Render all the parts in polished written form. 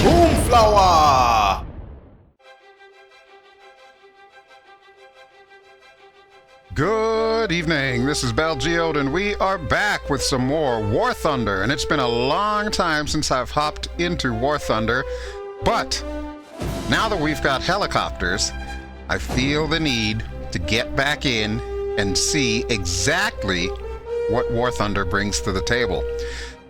Boomflowah! Good evening, this is BelGeode, and we are back with some more War Thunder. And it's been a long time since I've hopped into War Thunder, but now that we've got helicopters, I feel the need to get back in and see exactly what War Thunder brings to the table.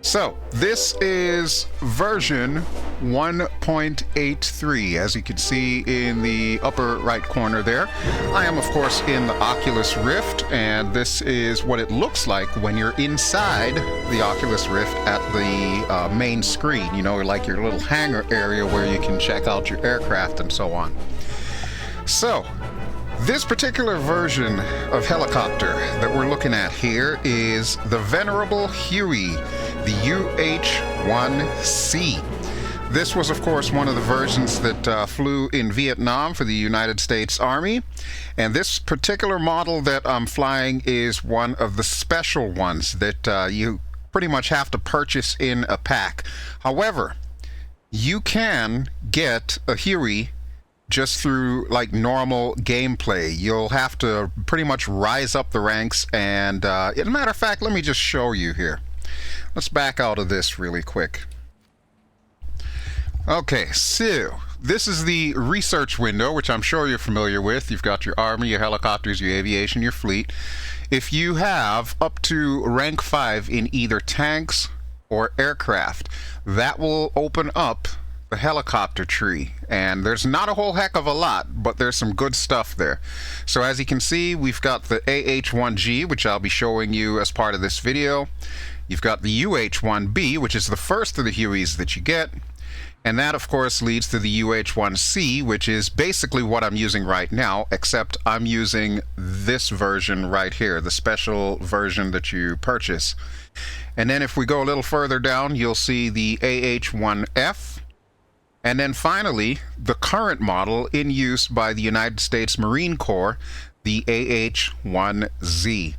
So, this is version 1.83, as you can see in the upper right corner there. I am, of course, in the Oculus Rift, and this is what it looks like when you're inside the Oculus Rift at the main screen, you know, like your little hangar area where you can check out your aircraft and so on. So, this particular version of helicopter that we're looking at here is the Venerable Huey, the UH-1C. This was, of course, one of the versions that flew in Vietnam for the United States Army. And this particular model that I'm flying is one of the special ones that you pretty much have to purchase in a pack. However, you can get a Huey just through like normal gameplay. You'll have to pretty much rise up the ranks, and as a matter of fact, let me just show you here. Let's back out of this really quick. Okay, so this is the research window, which I'm sure you're familiar with. You've got your army, your helicopters, your aviation, your fleet. If you have up to rank 5 in either tanks or aircraft, that will open up the helicopter tree, and there's not a whole heck of a lot, but there's some good stuff there. So as you can see, we've got the AH-1G, which I'll be showing you as part of this video. You've got the UH-1B, which is the first of the Hueys that you get, and that of course leads to the UH-1C, which is basically what I'm using right now, except I'm using this version right here, the special version that you purchase. And then if we go a little further down, you'll see the AH-1F. And then finally, the current model in use by the United States Marine Corps, the AH-1Z.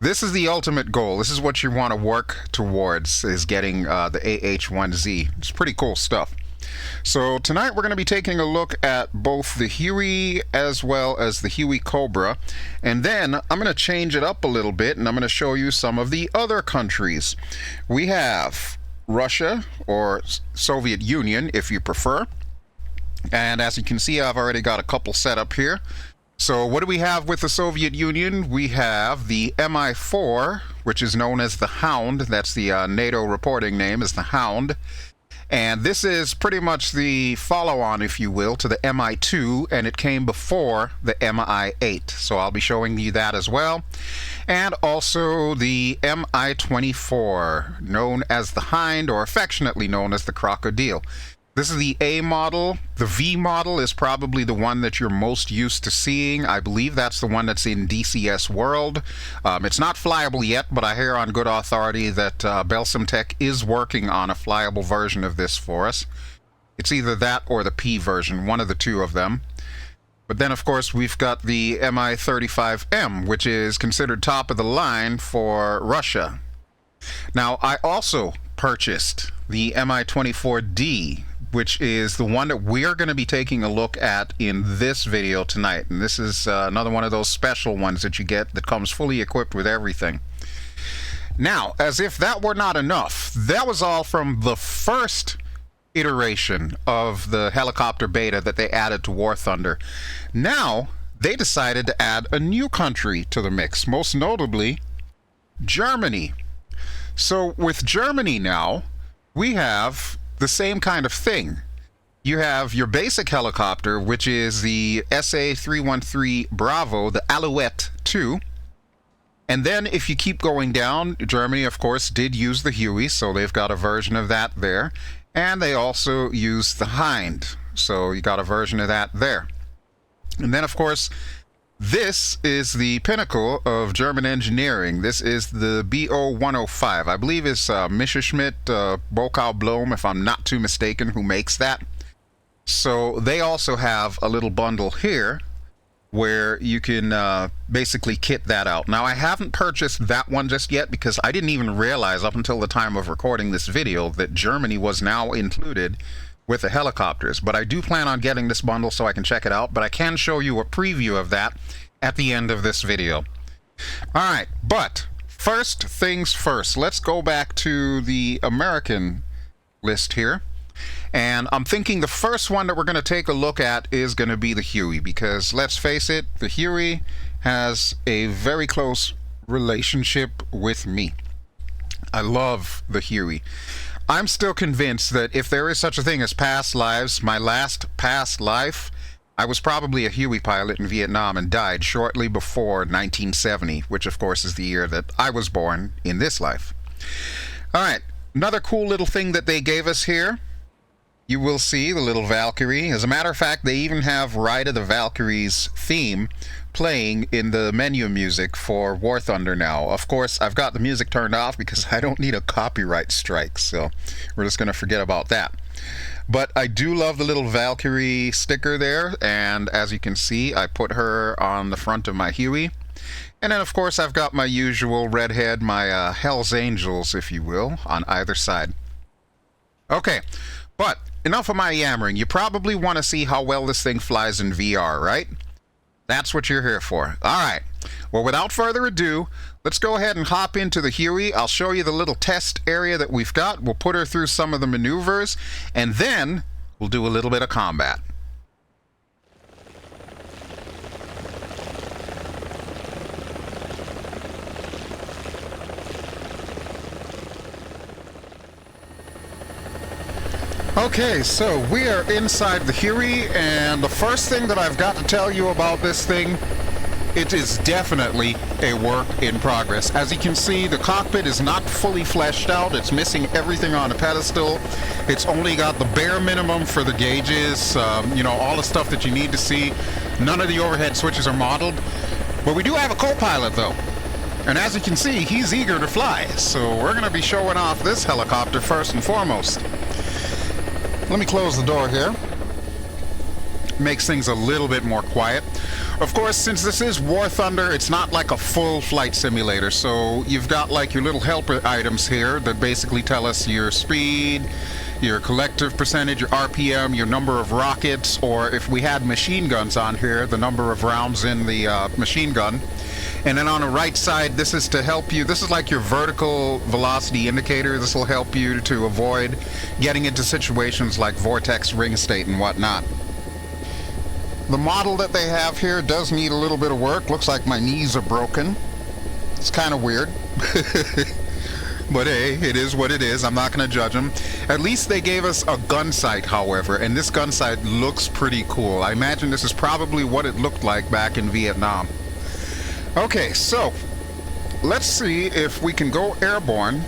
This is the ultimate goal. This is what you want to work towards, is getting the AH-1Z. It's pretty cool stuff. So tonight we're going to be taking a look at both the Huey as well as the Huey Cobra. And then I'm going to change it up a little bit, and I'm going to show you some of the other countries. We have Russia, or Soviet Union if you prefer, and as you can see, I've already got a couple set up here. So what do we have with the Soviet Union? We have the Mi-4, which is known as the Hound. That's the NATO reporting name, is the Hound. And this is pretty much the follow-on, if you will, to the Mi-2, and it came before the Mi-8. So I'll be showing you that as well. And also the Mi-24, known as the Hind, or affectionately known as the Crocodile. This is the A model. The V model is probably the one that you're most used to seeing. I believe that's the one that's in DCS World. It's not flyable yet, but I hear on good authority that Belsimtech is working on a flyable version of this for us. It's either that or the P version, one of the two of them. But then, of course, we've got the Mi-35M, which is considered top of the line for Russia. Now, I also purchased the Mi-24D, which is the one that we're going to be taking a look at in this video tonight. And this is another one of those special ones that you get that comes fully equipped with everything. Now, as if that were not enough, that was all from the first iteration of the helicopter beta that they added to War Thunder. Now, they decided to add a new country to the mix, most notably Germany. So with Germany now, we have the same kind of thing. You have your basic helicopter, which is the SA-313 Bravo, the Alouette II. And then if you keep going down, Germany, of course, did use the Huey, so they've got a version of that there. And they also use the Hind, so you got a version of that there. And then, of course, this is the pinnacle of German engineering. This is the BO-105. I believe it's Messerschmitt Bocau Blom, if I'm not too mistaken, who makes that. So they also have a little bundle here where you can basically kit that out. Now, I haven't purchased that one just yet because I didn't even realize up until the time of recording this video that Germany was now included with the helicopters. But I do plan on getting this bundle so I can check it out, but I can show you a preview of that at the end of this video. Alright, but first things first, let's go back to the American list here. And I'm thinking the first one that we're going to take a look at is going to be the Huey, because let's face it, the Huey has a very close relationship with me. I love the Huey. I'm still convinced that if there is such a thing as past lives, my last past life, I was probably a Huey pilot in Vietnam and died shortly before 1970, which of course is the year that I was born in this life. Alright, another cool little thing that they gave us here. You will see the little Valkyrie. As a matter of fact, they even have Ride of the Valkyries theme playing in the menu music for War Thunder now. Of course, I've got the music turned off because I don't need a copyright strike, so we're just going to forget about that. But I do love the little Valkyrie sticker there, and as you can see, I put her on the front of my Huey. And then, of course, I've got my usual redhead, my Hell's Angels, if you will, on either side. Okay, but enough of my yammering. You probably want to see how well this thing flies in VR, right? That's what you're here for. Alright, well, without further ado, let's go ahead and hop into the Huey. I'll show you the little test area that we've got. We'll put her through some of the maneuvers, and then we'll do a little bit of combat. Okay, so we are inside the Huey, and the first thing that I've got to tell you about this thing, it is definitely a work in progress. As you can see, the cockpit is not fully fleshed out. It's missing everything on a pedestal. It's only got the bare minimum for the gauges, you know, all the stuff that you need to see. None of the overhead switches are modeled. But we do have a co-pilot, though. And as you can see, he's eager to fly. So we're going to be showing off this helicopter first and foremost. Let me close the door here. Makes things a little bit more quiet. Of course, since this is War Thunder, it's not like a full flight simulator. So you've got like your little helper items here that basically tell us your speed, your collective percentage, your RPM, your number of rockets, or if we had machine guns on here, the number of rounds in the machine gun. And then on the right side, this is to help you. This is like your vertical velocity indicator. This will help you to avoid getting into situations like vortex ring state and whatnot. The model that they have here does need a little bit of work. Looks like my knees are broken. It's kind of weird. But hey, it is what it is. I'm not going to judge them. At least they gave us a gunsight, however, and this gunsight looks pretty cool. I imagine this is probably what it looked like back in Vietnam. Okay, so let's see if we can go airborne.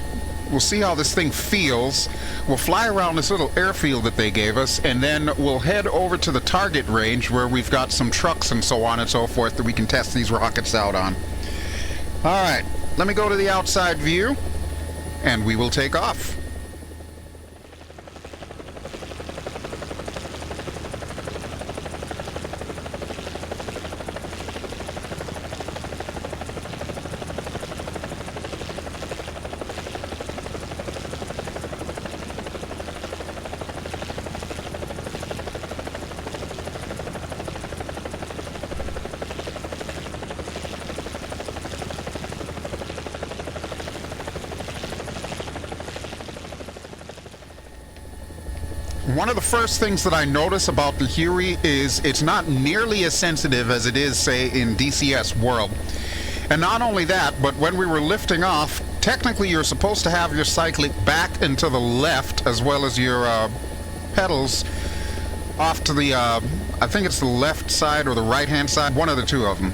We'll see how this thing feels. We'll fly around this little airfield that they gave us, and then we'll head over to the target range where we've got some trucks and so on and so forth that we can test these rockets out on. Alright, let me go to the outside view, and we will take off. One of the first things that I notice about the Huey is it's not nearly as sensitive as it is, say, in DCS World. And not only that, but when we were lifting off, technically you're supposed to have your cyclic back and to the left, as well as your pedals off to the, I think it's the left side or the right-hand side, one of the two of them.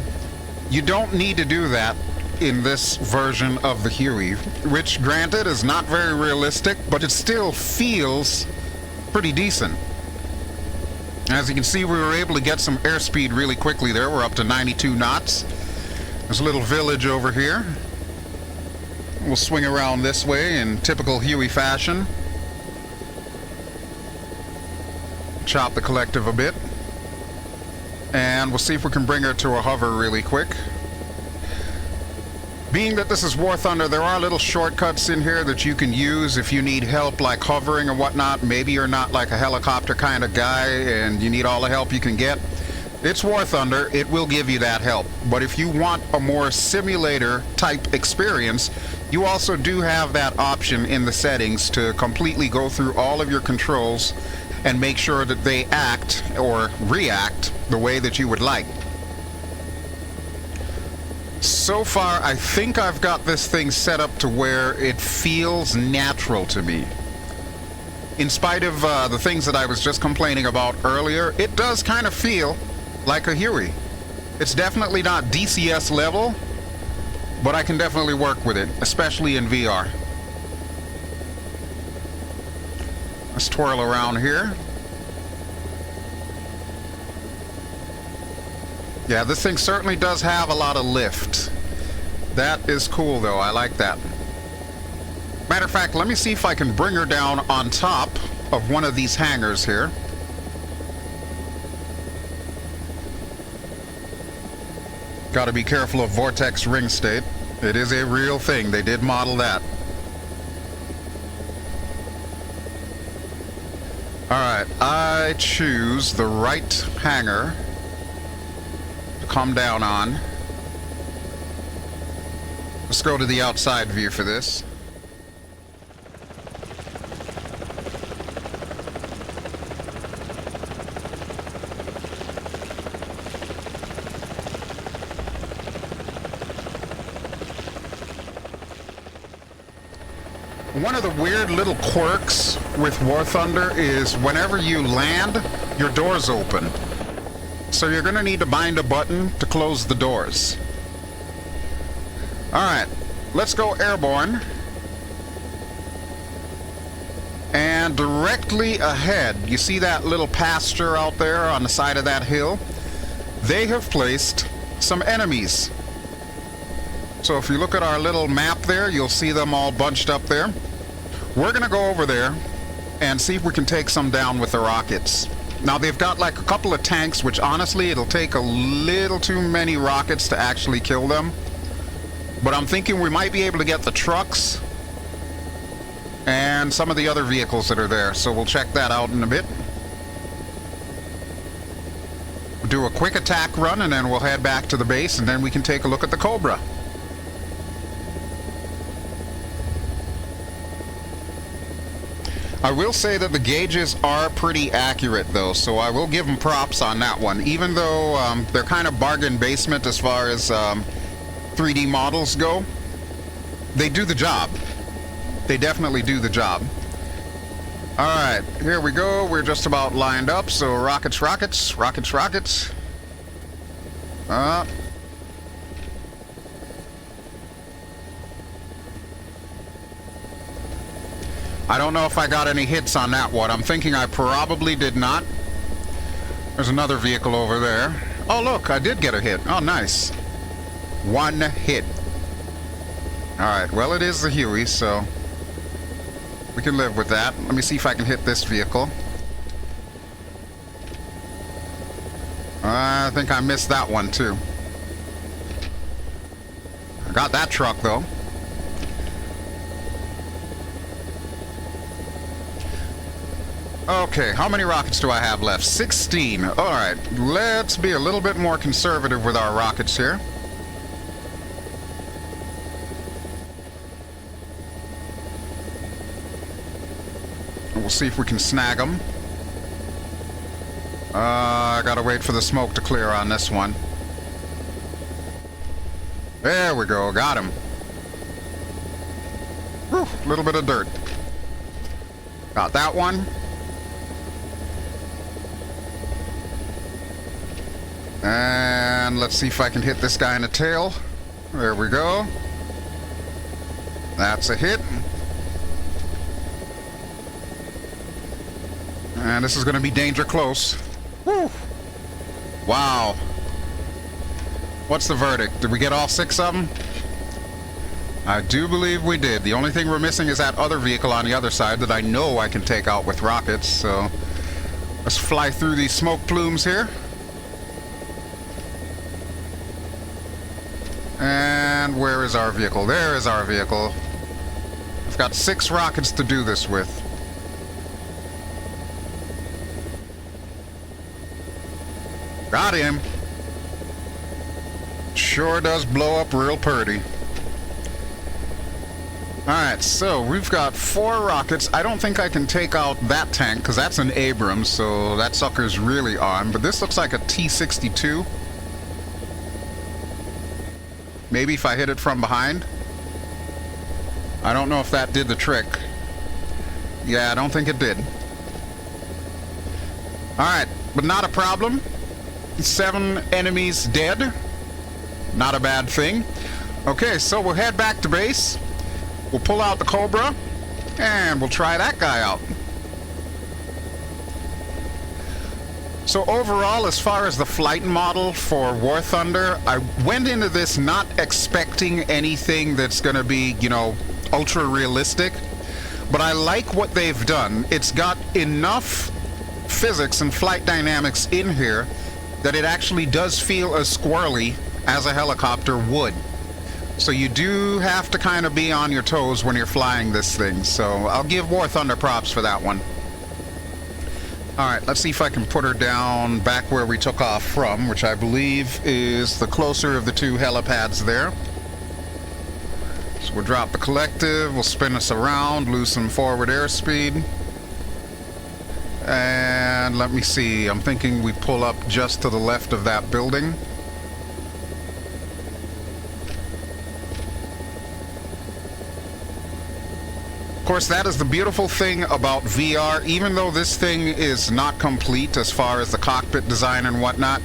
You don't need to do that in this version of the Huey, which, granted, is not very realistic, but it still feels pretty decent. As you can see, we were able to get some airspeed really quickly there. We're up to 92 knots. There's a little village over here. We'll swing around this way in typical Huey fashion. Chop the collective a bit. And we'll see if we can bring her to a hover really quick. Being that this is War Thunder, there are little shortcuts in here that you can use if you need help, like hovering and whatnot. Maybe you're not like a helicopter kind of guy and you need all the help you can get. It's War Thunder, it will give you that help. But if you want a more simulator type experience, you also do have that option in the settings to completely go through all of your controls and make sure that they act or react the way that you would like. So far, I think I've got this thing set up to where it feels natural to me. In spite of the things that I was just complaining about earlier, it does kind of feel like a Huey. It's definitely not DCS level, but I can definitely work with it, especially in VR. Let's twirl around here. Yeah, this thing certainly does have a lot of lift. That is cool, though. I like that. Matter of fact, let me see if I can bring her down on top of one of these hangars here. Gotta be careful of vortex ring state. It is a real thing. They did model that. Alright, I choose the right hangar to come down on. Let's go to the outside view for this. One of the weird little quirks with War Thunder is whenever you land, your doors open. So you're going to need to bind a button to close the doors. Alright, let's go airborne. And directly ahead, you see that little pasture out there on the side of that hill? They have placed some enemies. So if you look at our little map there, you'll see them all bunched up there. We're going to go over there and see if we can take some down with the rockets. Now, they've got like a couple of tanks, which honestly, it'll take a little too many rockets to actually kill them. But I'm thinking we might be able to get the trucks and some of the other vehicles that are there. So we'll check that out in a bit. We'll do a quick attack run and then we'll head back to the base and then we can take a look at the Cobra. I will say that the gauges are pretty accurate though, so I will give them props on that one. Even though they're kind of bargain basement as far as 3D models go, they do the job. They definitely do the job. Alright, here we go. We're just about lined up, so rockets, rockets, rockets, rockets. I don't know if I got any hits on that one. I'm thinking I probably did not. There's another vehicle over there. Oh, look, I did get a hit. Oh, nice. One hit. Alright, well, it is the Huey, so we can live with that. Let me see if I can hit this vehicle. I think I missed that one, too. I got that truck, though. Okay, how many rockets do I have left? 16. Alright, let's be a little bit more conservative with our rockets here. We'll see if we can snag them. I gotta wait for the smoke to clear on this one. There we go, got him. Whew, a little bit of dirt. Got that one. And let's see if I can hit this guy in the tail. There we go. That's a hit. And this is going to be danger close. Woo! Wow. What's the verdict? Did we get all 6 of them? I do believe we did. The only thing we're missing is that other vehicle on the other side that I know I can take out with rockets. So let's fly through these smoke plumes here. And where is our vehicle? There is our vehicle. I've got 6 rockets to do this with. Got him. Sure does blow up real pretty. Alright, so we've got 4 rockets. I don't think I can take out that tank, because that's an Abrams, so that sucker's really on. But this looks like a T-62. Maybe if I hit it from behind. I don't know if that did the trick. Yeah, I don't think it did. Alright, but not a problem. 7 enemies dead. Not a bad thing. Okay, so we'll head back to base. We'll pull out the Cobra, and we'll try that guy out. So overall, as far as the flight model for War Thunder, I went into this not expecting anything that's going to be, you know, ultra realistic. But I like what they've done. It's got enough physics and flight dynamics in here that it actually does feel as squirrely as a helicopter would. So you do have to kind of be on your toes when you're flying this thing. So I'll give War Thunder props for that one. Alright, let's see if I can put her down back where we took off from, which I believe is the closer of the 2 helipads there. So we'll drop the collective, we'll spin us around, lose some forward airspeed. And let me see, I'm thinking we pull up just to the left of that building. Of course, that is the beautiful thing about VR. Even though this thing is not complete as far as the cockpit design and whatnot,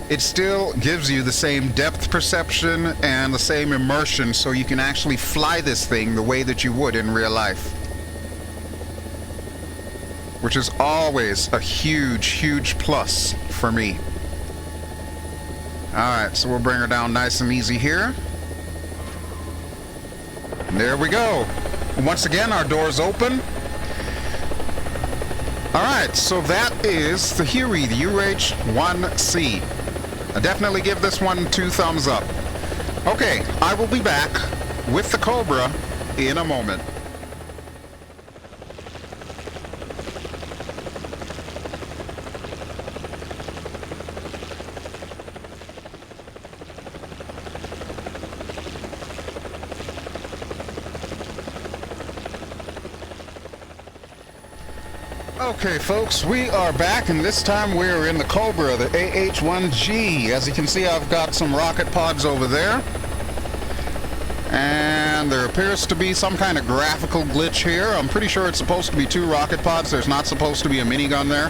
it still gives you the same depth perception and the same immersion, so you can actually fly this thing the way that you would in real life. Which is always a huge, huge plus for me. Alright, so we'll bring her down nice and easy here. And there we go. Once again, our doors open. Alright, so that is the Huey, the UH-1C. I definitely give this one 2 thumbs up. Okay, I will be back with the Cobra in a moment. Okay, folks, we are back, and this time we're in the Cobra, the AH-1G. As you can see, I've got some rocket pods over there. And there appears to be some kind of graphical glitch here. I'm pretty sure it's supposed to be 2 rocket pods. There's not supposed to be a minigun there.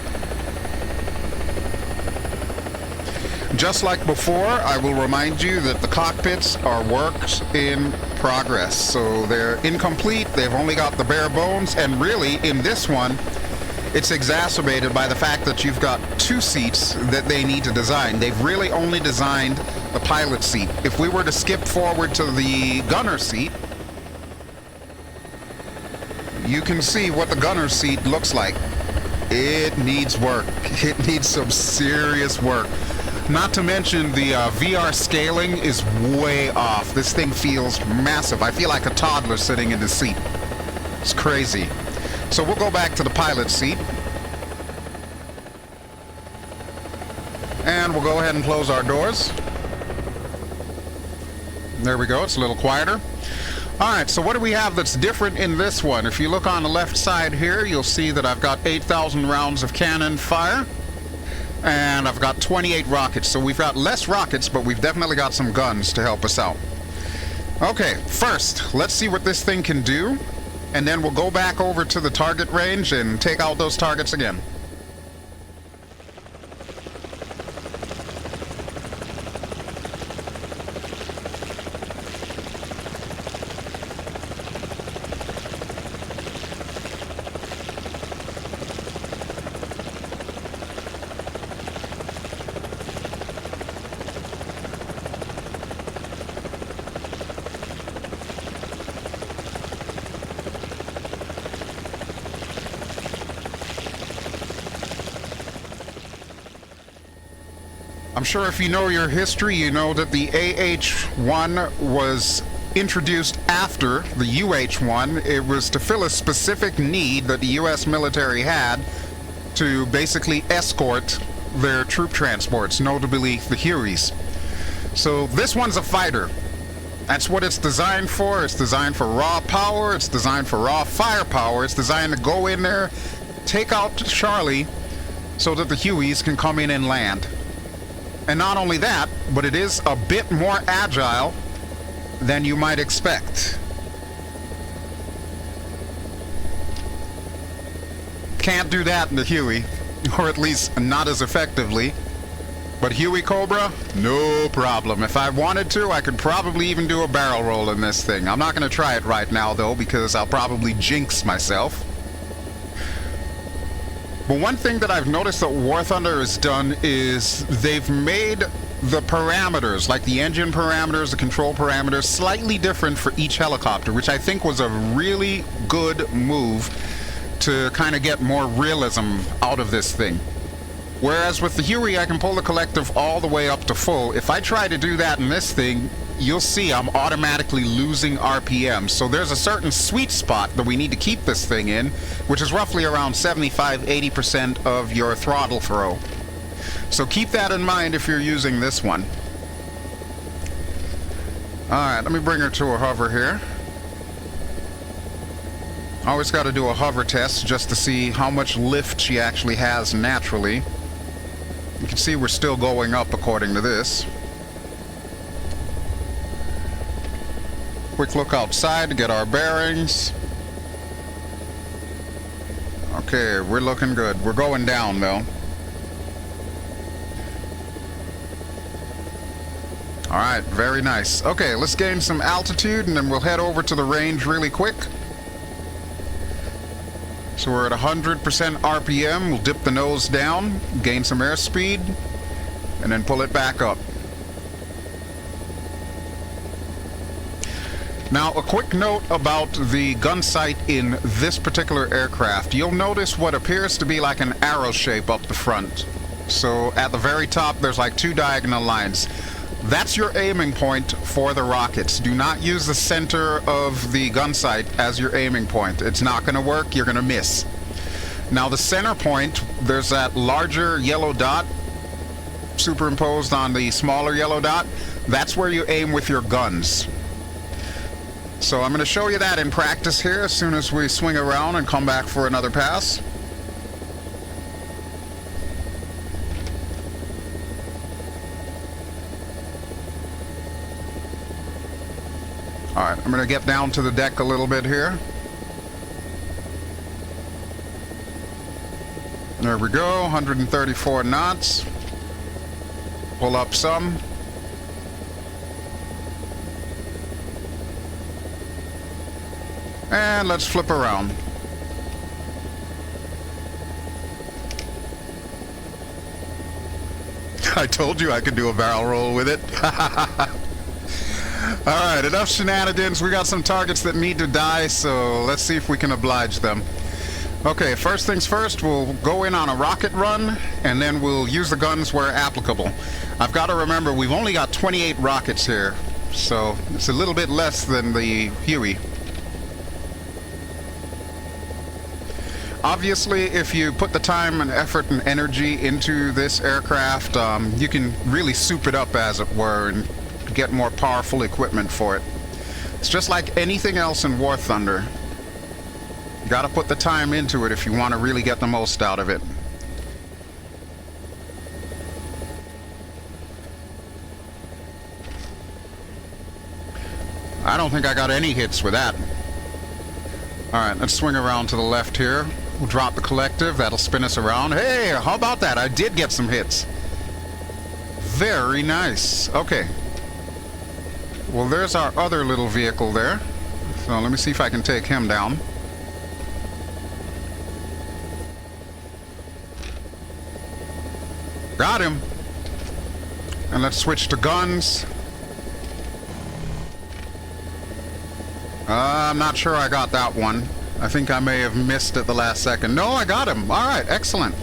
Just like before, I will remind you that the cockpits are works in progress. So they're incomplete, they've only got the bare bones, and really, in this one, it's exacerbated by the fact that you've got 2 seats that they need to design. They've really only designed the pilot seat. If we were to skip forward to the gunner seat, you can see what the gunner seat looks like. It needs work. It needs some serious work. Not to mention the VR scaling is way off. This thing feels massive. I feel like a toddler sitting in the seat. It's crazy. So we'll go back to the pilot seat. And we'll go ahead and close our doors. There we go, it's a little quieter. Alright, so what do we have that's different in this one? If you look on the left side here, you'll see that I've got 8,000 rounds of cannon fire. And I've got 28 rockets. So we've got less rockets, but we've definitely got some guns to help us out. Okay, first, let's see what this thing can do. And then we'll go back over to the target range and take out those targets again. I'm sure if you know your history, you know that the AH-1 was introduced after the UH-1. It was to fill a specific need that the U.S. military had to basically escort their troop transports, notably the Hueys. So this one's a fighter. That's what it's designed for. It's designed for raw power. It's designed for raw firepower. It's designed to go in there, take out Charlie, so that the Hueys can come in and land. And not only that, but it is a bit more agile than you might expect. Can't do that in the Huey, or at least not as effectively. But Huey Cobra, no problem. If I wanted to, I could probably even do a barrel roll in this thing. I'm not going to try it right now, though, because I'll probably jinx myself. But one thing that I've noticed that War Thunder has done is they've made the parameters, like the engine parameters, the control parameters, slightly different for each helicopter, which I think was a really good move to kind of get more realism out of this thing. Whereas with the Huey, I can pull the collective all the way up to full. If I try to do that in this thing, you'll see I'm automatically losing RPM. So there's a certain sweet spot that we need to keep this thing in, which is roughly around 75-80% of your throttle throw. So keep that in mind if you're using this one. Alright, let me bring her to a hover here. Always got to do a hover test just to see how much lift she actually has naturally. You can see we're still going up according to this. Quick look outside to get our bearings. Okay, we're looking good. We're going down though. Alright, very nice. Okay, let's gain some altitude and then we'll head over to the range really quick. So we're at 100% RPM. We'll dip the nose down, gain some airspeed, and then pull it back up. Now, a quick note about the Gunsight in this particular aircraft. You'll notice what appears to be like an arrow shape up the front. So at the very top, there's like two diagonal lines. That's your aiming point for the rockets. Do not use the center of the Gunsight as your aiming point. It's not going to work. You're going to miss. Now, the center point, there's that larger yellow dot superimposed on the smaller yellow dot. That's where you aim with your guns. So I'm going to show you that in practice here as soon as we swing around and come back for another pass. Alright, I'm going to get down to the deck a little bit here. There we go, 134 knots. Pull up some. And let's flip around. I told you I could do a barrel roll with it. Alright, enough shenanigans. We got some targets that need to die, so let's see if we can oblige them. Okay, first things first, we'll go in on a rocket run, and then we'll use the guns where applicable. I've got to remember, we've only got 28 rockets here, so it's a little bit less than the Huey. Obviously, if you put the time and effort and energy into this aircraft, you can really soup it up, as it were, and get more powerful equipment for it. It's just like anything else in War Thunder. You gotta put the time into it if you want to really get the most out of it. I don't think I got any hits with that. Alright, let's swing around to the left here. We'll drop the collective. That'll spin us around. Hey, how about that? I did get some hits. Very nice. Okay. Well, there's our other little vehicle there. So let me see if I can take him down. Got him. And let's switch to guns. I'm not sure I got that one. I think I may have missed at the last second. No, I got him. All right, excellent.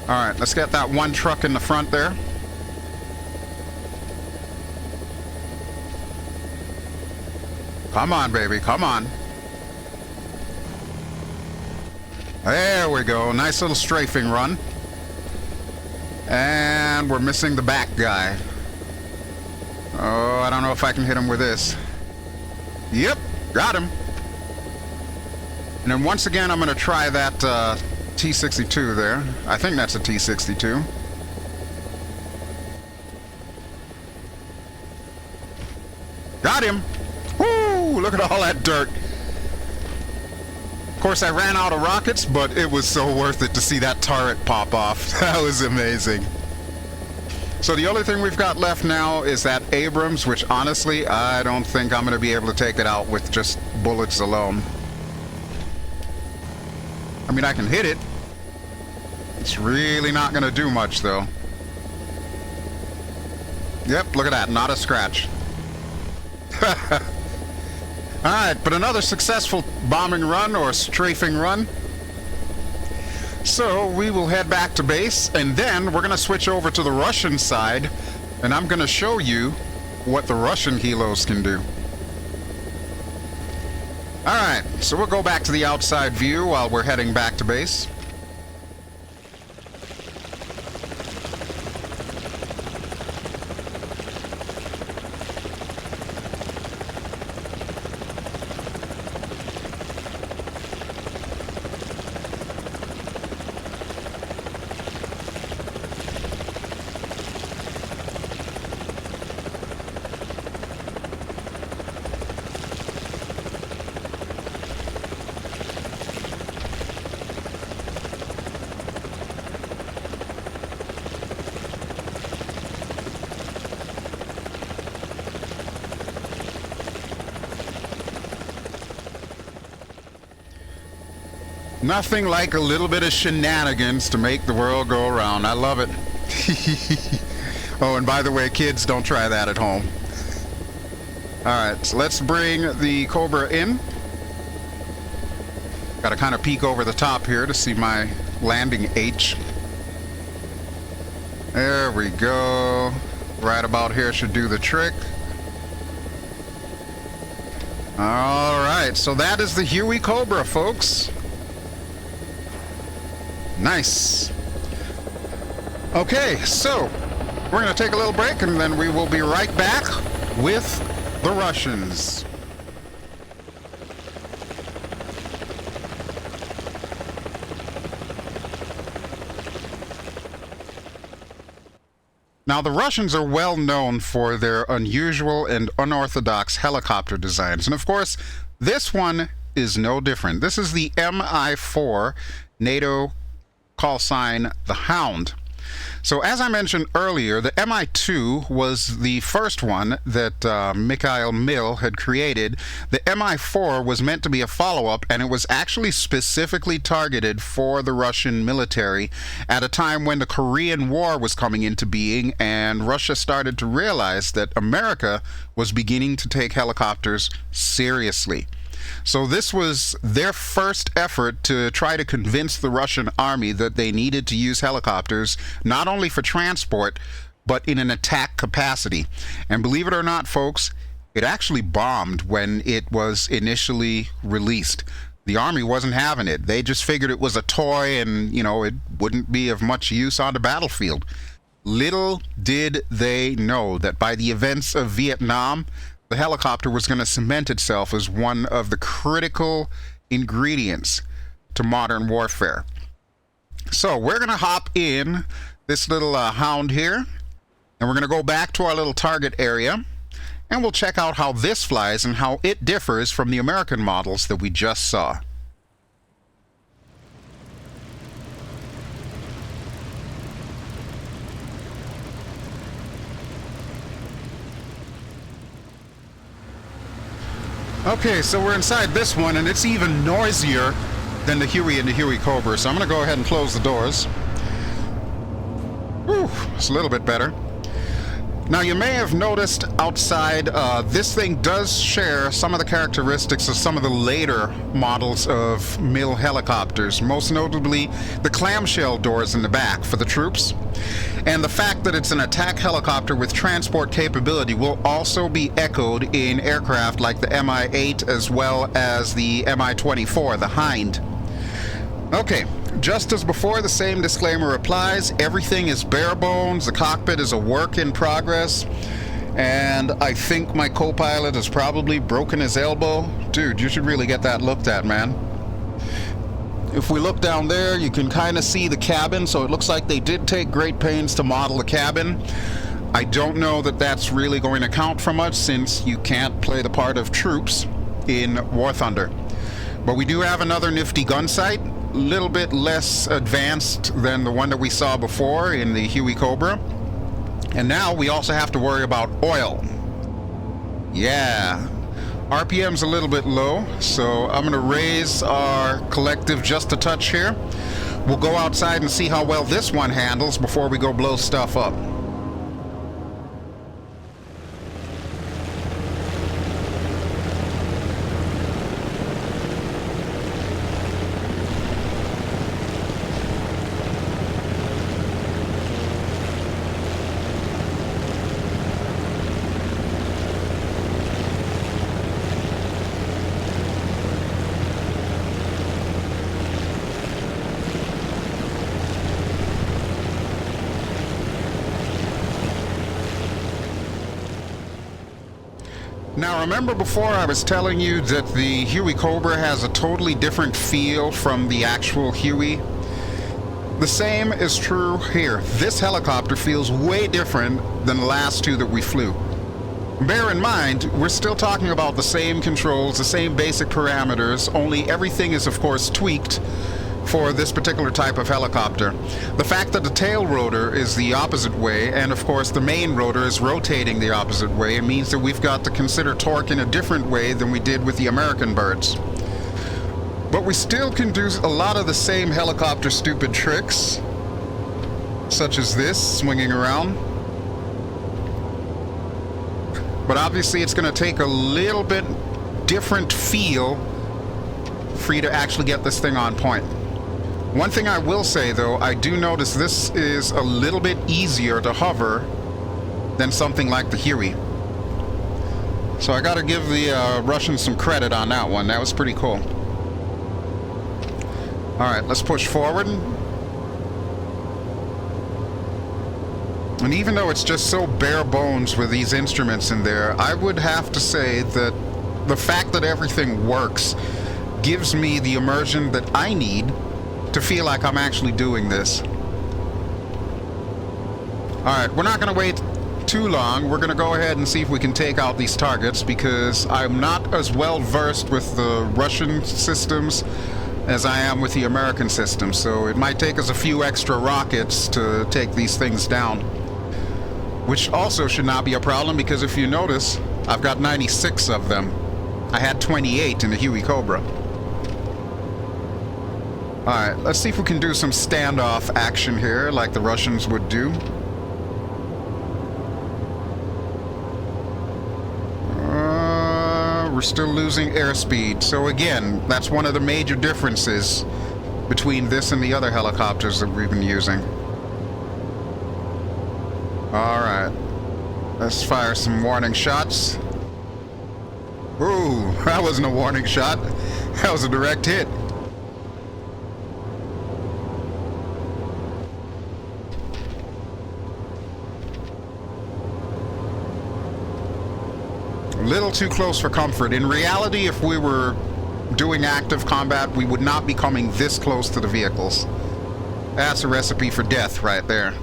All right, let's get that one truck in the front there. Come on, baby, come on. There we go. Nice little strafing run. And we're missing the back guy. Oh, I don't know if I can hit him with this. Yep, got him. And then once again, I'm going to try that T-62 there. I think that's a T-62. Got him. Woo! Look at all that dirt. Of course, I ran out of rockets, but it was so worth it to see that turret pop off. That was amazing. So the only thing we've got left now is that Abrams, which honestly, I don't think I'm going to be able to take it out with just bullets alone. I mean, I can hit it. It's really not going to do much, though. Yep, look at that. Not a scratch. Alright, but another successful bombing run or strafing run. So we will head back to base, and then we're going to switch over to the Russian side, and I'm going to show you what the Russian helos can do. Alright, so we'll go back to the outside view while we're heading back to base. Nothing like a little bit of shenanigans to make the world go around. I love it. Oh, and by the way, kids, don't try that at home. Alright, so let's bring the Cobra in. Gotta kind of peek over the top here to see my landing H. There we go. Right about here should do the trick. Alright, so that is the Huey Cobra, folks. Nice. Okay, so we're going to take a little break, and then we will be right back with the Russians. Now, the Russians are well known for their unusual and unorthodox helicopter designs, and of course, this one is no different. This is the Mi-4 NATO call sign the Hound. So as I mentioned earlier, the Mi-2 was the first one that Mikhail Mil had created. The Mi-4 was meant to be a follow-up, and it was actually specifically targeted for the Russian military at a time when the Korean War was coming into being, and Russia started to realize that America was beginning to take helicopters seriously. So this was their first effort to try to convince the Russian army that they needed to use helicopters not only for transport, but in an attack capacity. And believe it or not, folks, it actually bombed when it was initially released. The army wasn't having it. They just figured it was a toy and, you know, it wouldn't be of much use on the battlefield. Little did they know that by the events of Vietnam, the helicopter was going to cement itself as one of the critical ingredients to modern warfare. So we're going to hop in this little Hound here, and we're going to go back to our little target area, and we'll check out how this flies and how it differs from the American models that we just saw. Okay, so we're inside this one, and it's even noisier than the Huey and the Huey Cobra, so I'm going to go ahead and close the doors. Whew, it's a little bit better. Now you may have noticed outside, this thing does share some of the characteristics of some of the later models of MIL helicopters, most notably the clamshell doors in the back for the troops. And the fact that it's an attack helicopter with transport capability will also be echoed in aircraft like the Mi-8 as well as the Mi-24, the Hind. Okay, just as before, the same disclaimer applies. Everything is bare bones. The cockpit is a work in progress. And I think my co-pilot has probably broken his elbow. Dude, you should really get that looked at, man. If we look down there, you can kind of see the cabin, so it looks like they did take great pains to model the cabin. I don't know that that's really going to count for much, since you can't play the part of troops in War Thunder. But we do have another nifty gunsight, a little bit less advanced than the one that we saw before in the Huey Cobra. And now we also have to worry about oil. Yeah. RPM's a little bit low, so I'm going to raise our collective just a touch here. We'll go outside and see how well this one handles before we go blow stuff up. Now remember before I was telling you that the Huey Cobra has a totally different feel from the actual Huey? The same is true here. This helicopter feels way different than the last two that we flew. Bear in mind, we're still talking about the same controls, the same basic parameters, only everything is of course tweaked for this particular type of helicopter. The fact that the tail rotor is the opposite way, and of course the main rotor is rotating the opposite way, it means that we've got to consider torque in a different way than we did with the American birds. But we still can do a lot of the same helicopter stupid tricks, such as this, swinging around. But obviously it's going to take a little bit different feel for you to actually get this thing on point. One thing I will say though, I do notice this is a little bit easier to hover than something like the Huey. So I gotta give the Russians some credit on that one. That was pretty cool. Alright, let's push forward. And even though it's just so bare bones with these instruments in there, I would have to say that the fact that everything works gives me the immersion that I need to feel like I'm actually doing this. Alright, we're not going to wait too long. We're going to go ahead and see if we can take out these targets, because I'm not as well versed with the Russian systems as I am with the American system, so it might take us a few extra rockets to take these things down. Which also should not be a problem, because if you notice, I've got 96 of them. I had 28 in the Huey Cobra. Alright, let's see if we can do some standoff action here, like the Russians would do. We're still losing airspeed. So again, that's one of the major differences between this and the other helicopters that we've been using. Alright, let's fire some warning shots. Ooh, that wasn't a warning shot. That was a direct hit. A little too close for comfort. In reality, if we were doing active combat, we would not be coming this close to the vehicles. That's a recipe for death right there.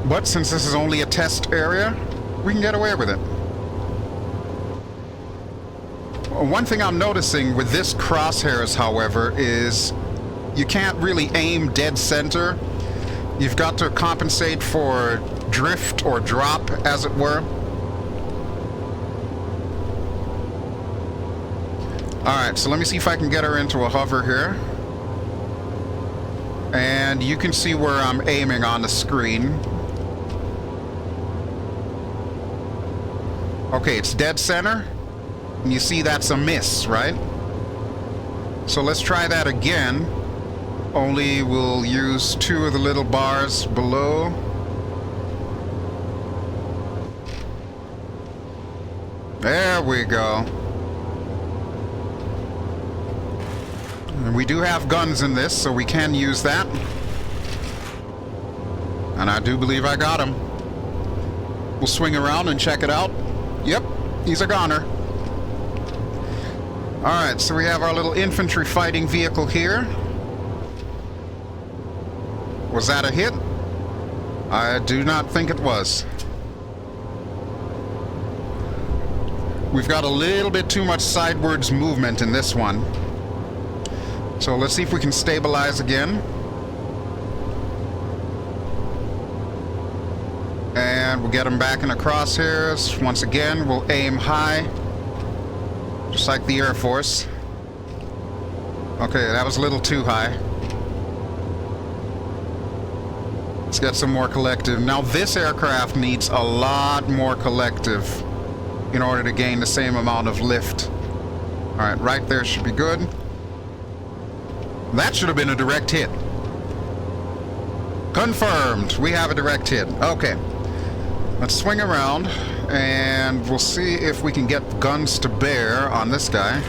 But since this is only a test area, we can get away with it. One thing I'm noticing with this crosshairs, however, is you can't really aim dead center. You've got to compensate for drift or drop, as it were. Alright, so let me see if I can get her into a hover here. And you can see where I'm aiming on the screen. Okay, it's dead center. And you see that's a miss, right? So let's try that again. Only we'll use 2 of the little bars below. There we go. And we do have guns in this, so we can use that. And I do believe I got him. We'll swing around and check it out. Yep, he's a goner. Alright, so we have our little infantry fighting vehicle here. Was that a hit? I do not think it was. We've got a little bit too much sidewards movement in this one. So let's see if we can stabilize again. And we'll get him back in the crosshairs. Once again, we'll aim high. Just like the Air Force. Okay, that was a little too high. Let's get some more collective. Now this aircraft needs a lot more collective in order to gain the same amount of lift. Alright, right there should be good. That should have been a direct hit. Confirmed. We have a direct hit. Okay. Let's swing around and we'll see if we can get guns to bear on this guy.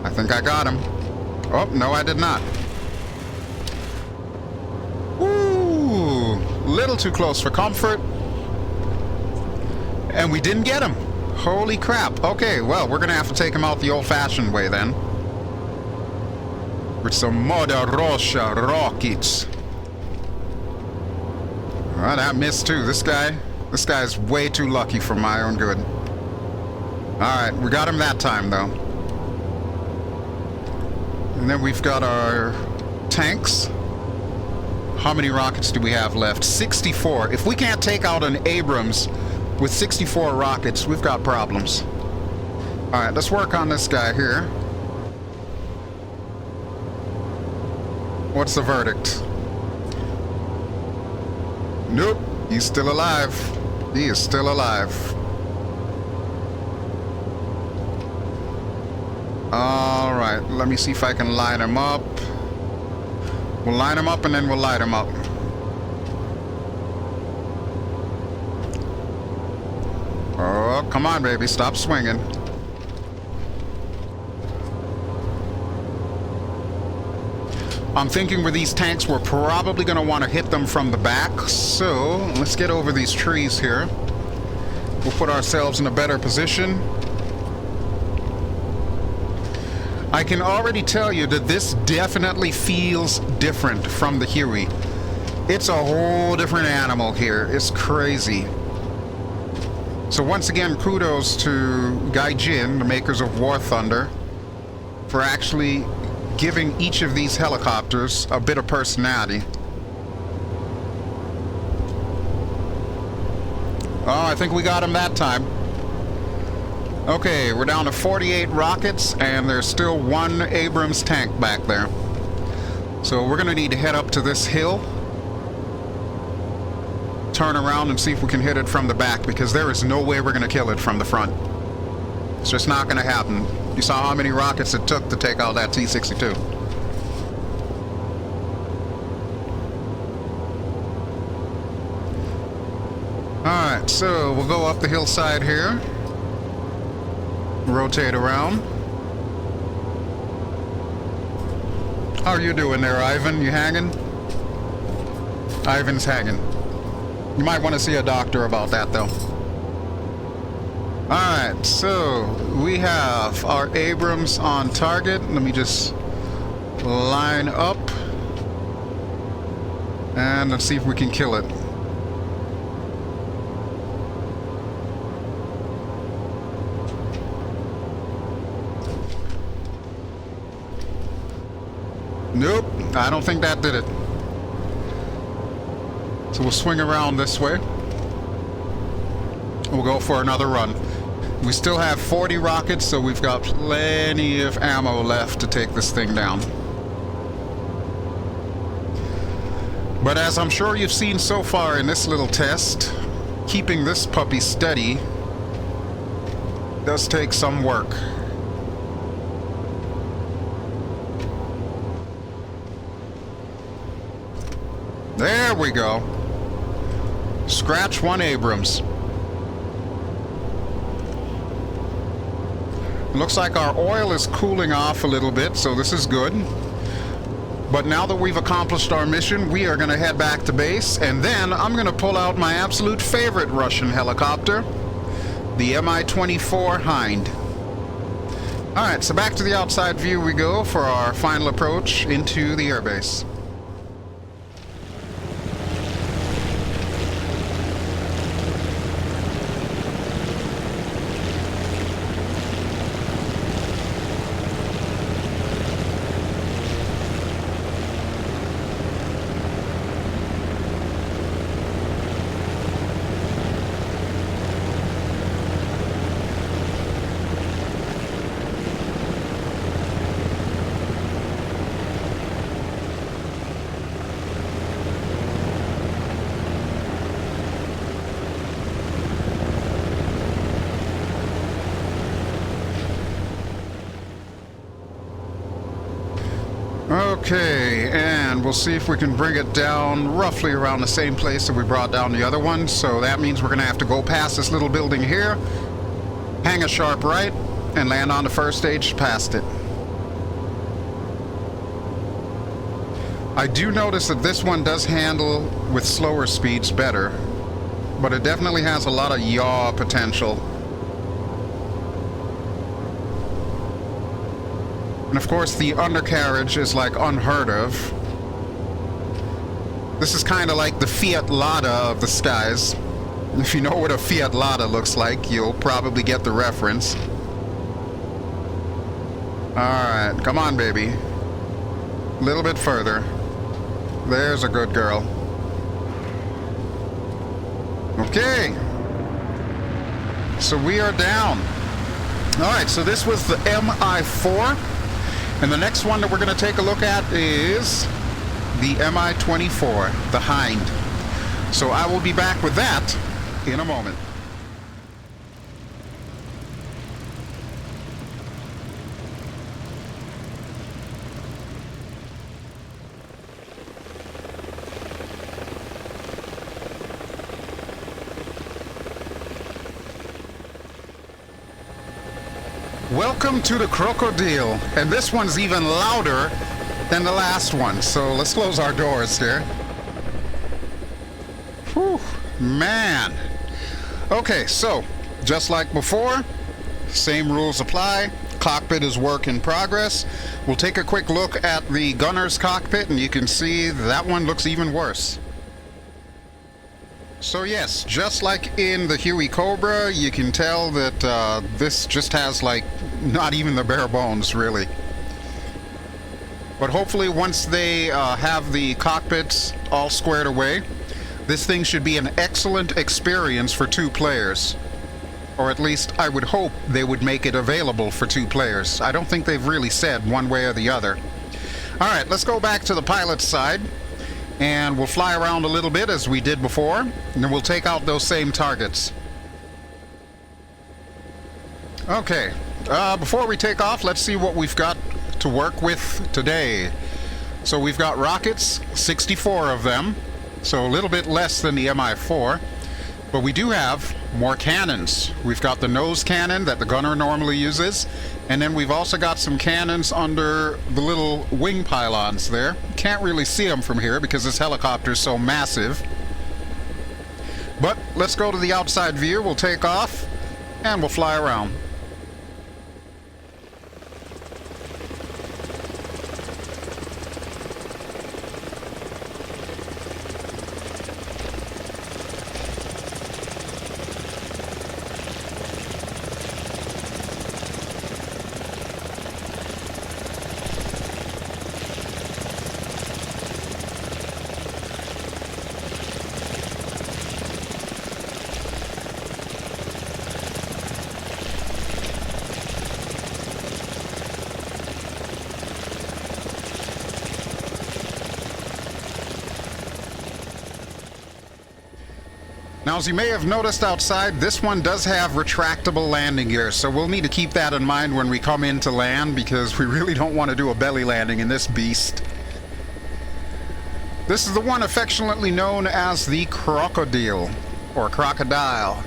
I think I got him. Oh, no, I did not. Ooh, little too close for comfort. And we didn't get him. Holy crap. Okay, well, we're gonna have to take him out the old-fashioned way then. With some Mother Russia rockets. Alright, that missed too. This guy's way too lucky for my own good. Alright, we got him that time though. And then we've got our tanks. How many rockets do we have left? 64. If we can't take out an Abrams with 64 rockets, we've got problems. Alright, let's work on this guy here. What's the verdict? Nope, he's still alive. He is still alive. Alright, let me see if I can line him up. We'll line him up and then we'll light him up. Oh, come on, baby. Stop swinging. I'm thinking with these tanks, we're probably going to want to hit them from the back. So, let's get over these trees here. We'll put ourselves in a better position. I can already tell you that this definitely feels different from the Huey. It's a whole different animal here. It's crazy. So once again, kudos to Gaijin, the makers of War Thunder, for actually giving each of these helicopters a bit of personality. Oh, I think we got him that time. Okay, we're down to 48 rockets, and there's still 1 Abrams tank back there. So we're gonna need to head up to this hill, turn around and see if we can hit it from the back, because there is no way we're gonna kill it from the front. It's just not gonna happen. You saw how many rockets it took to take out that T-62. Alright, so we'll go up the hillside here. Rotate around. How are you doing there, Ivan? You hanging? Ivan's hanging. You might want to see a doctor about that, though. Alright, so we have our Abrams on target. Let me just line up. And let's see if we can kill it. Nope, I don't think that did it. So we'll swing around this way. We'll go for another run. We still have 40 rockets, so we've got plenty of ammo left to take this thing down. But as I'm sure you've seen so far in this little test, keeping this puppy steady does take some work. There we go. Scratch one Abrams. Looks like our oil is cooling off a little bit, so this is good. But now that we've accomplished our mission, we are going to head back to base, and then I'm going to pull out my absolute favorite Russian helicopter, the Mi-24 Hind. Alright, so back to the outside view we go for our final approach into the airbase. Okay, and we'll see if we can bring it down roughly around the same place that we brought down the other one. So that means we're going to have to go past this little building here, hang a sharp right, and land on the first stage past it. I do notice that this one does handle with slower speeds better, but it definitely has a lot of yaw potential. And of course the undercarriage is like unheard of. This is kind of like the Fiat Lada of the skies. If you know what a Fiat Lada looks like, you'll probably get the reference. Alright, come on baby. A little bit further. There's a good girl. Okay. So we are down. Alright, so this was the Mi-4. And the next one that we're going to take a look at is the Mi-24, the Hind. So I will be back with that in a moment. Welcome to the Crocodile, and this one's even louder than the last one, so let's close our doors here. Whew, man. Okay, so, just like before, same rules apply. Cockpit is work in progress. We'll take a quick look at the gunner's cockpit, and you can see that one looks even worse. So yes, just like in the Huey Cobra, you can tell that this just has like not even the bare bones really. But hopefully once they have the cockpits all squared away, this thing should be an excellent experience for 2 players. Or at least I would hope they would make it available for 2 players. I don't think they've really said one way or the other. Alright, let's go back to the pilot's side. And we'll fly around a little bit as we did before, and then we'll take out those same targets. Okay, before we take off, let's see what we've got to work with today. So we've got rockets, 64 of them, so a little bit less than the Mi-4, but we do have more cannons. We've got the nose cannon that the gunner normally uses, and then we've also got some cannons under the little wing pylons there. Can't really see them from here because this helicopter is so massive. But let's go to the outside view. We'll take off and we'll fly around. Now, as you may have noticed outside, this one does have retractable landing gear, so we'll need to keep that in mind when we come in to land, because we really don't want to do a belly landing in this beast. This is the one affectionately known as the crocodile, or crocodile.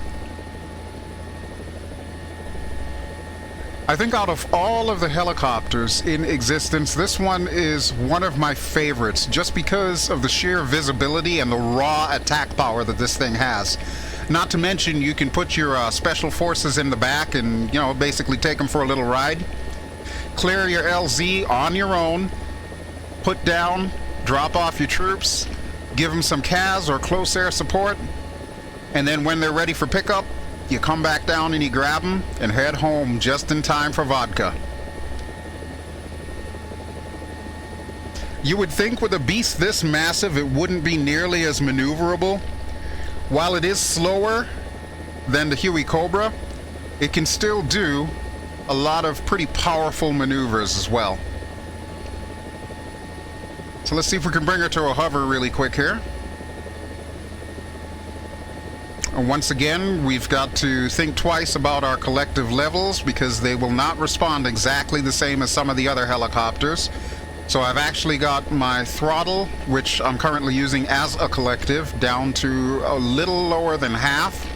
I think out of all of the helicopters in existence, this one is one of my favorites, just because of the sheer visibility and the raw attack power that this thing has. Not to mention, you can put your special forces in the back and, you know, basically take them for a little ride. Clear your LZ on your own, put down, drop off your troops, give them some CAS or close air support, and then when they're ready for pickup, you come back down and you grab them and head home just in time for vodka. You would think with a beast this massive it wouldn't be nearly as maneuverable. While it is slower than the Huey Cobra, it can still do a lot of pretty powerful maneuvers as well. So let's see if we can bring her to a hover really quick here. And once again, we've got to think twice about our collective levels, because they will not respond exactly the same as some of the other helicopters. So I've actually got my throttle, which I'm currently using as a collective, down to a little lower than half.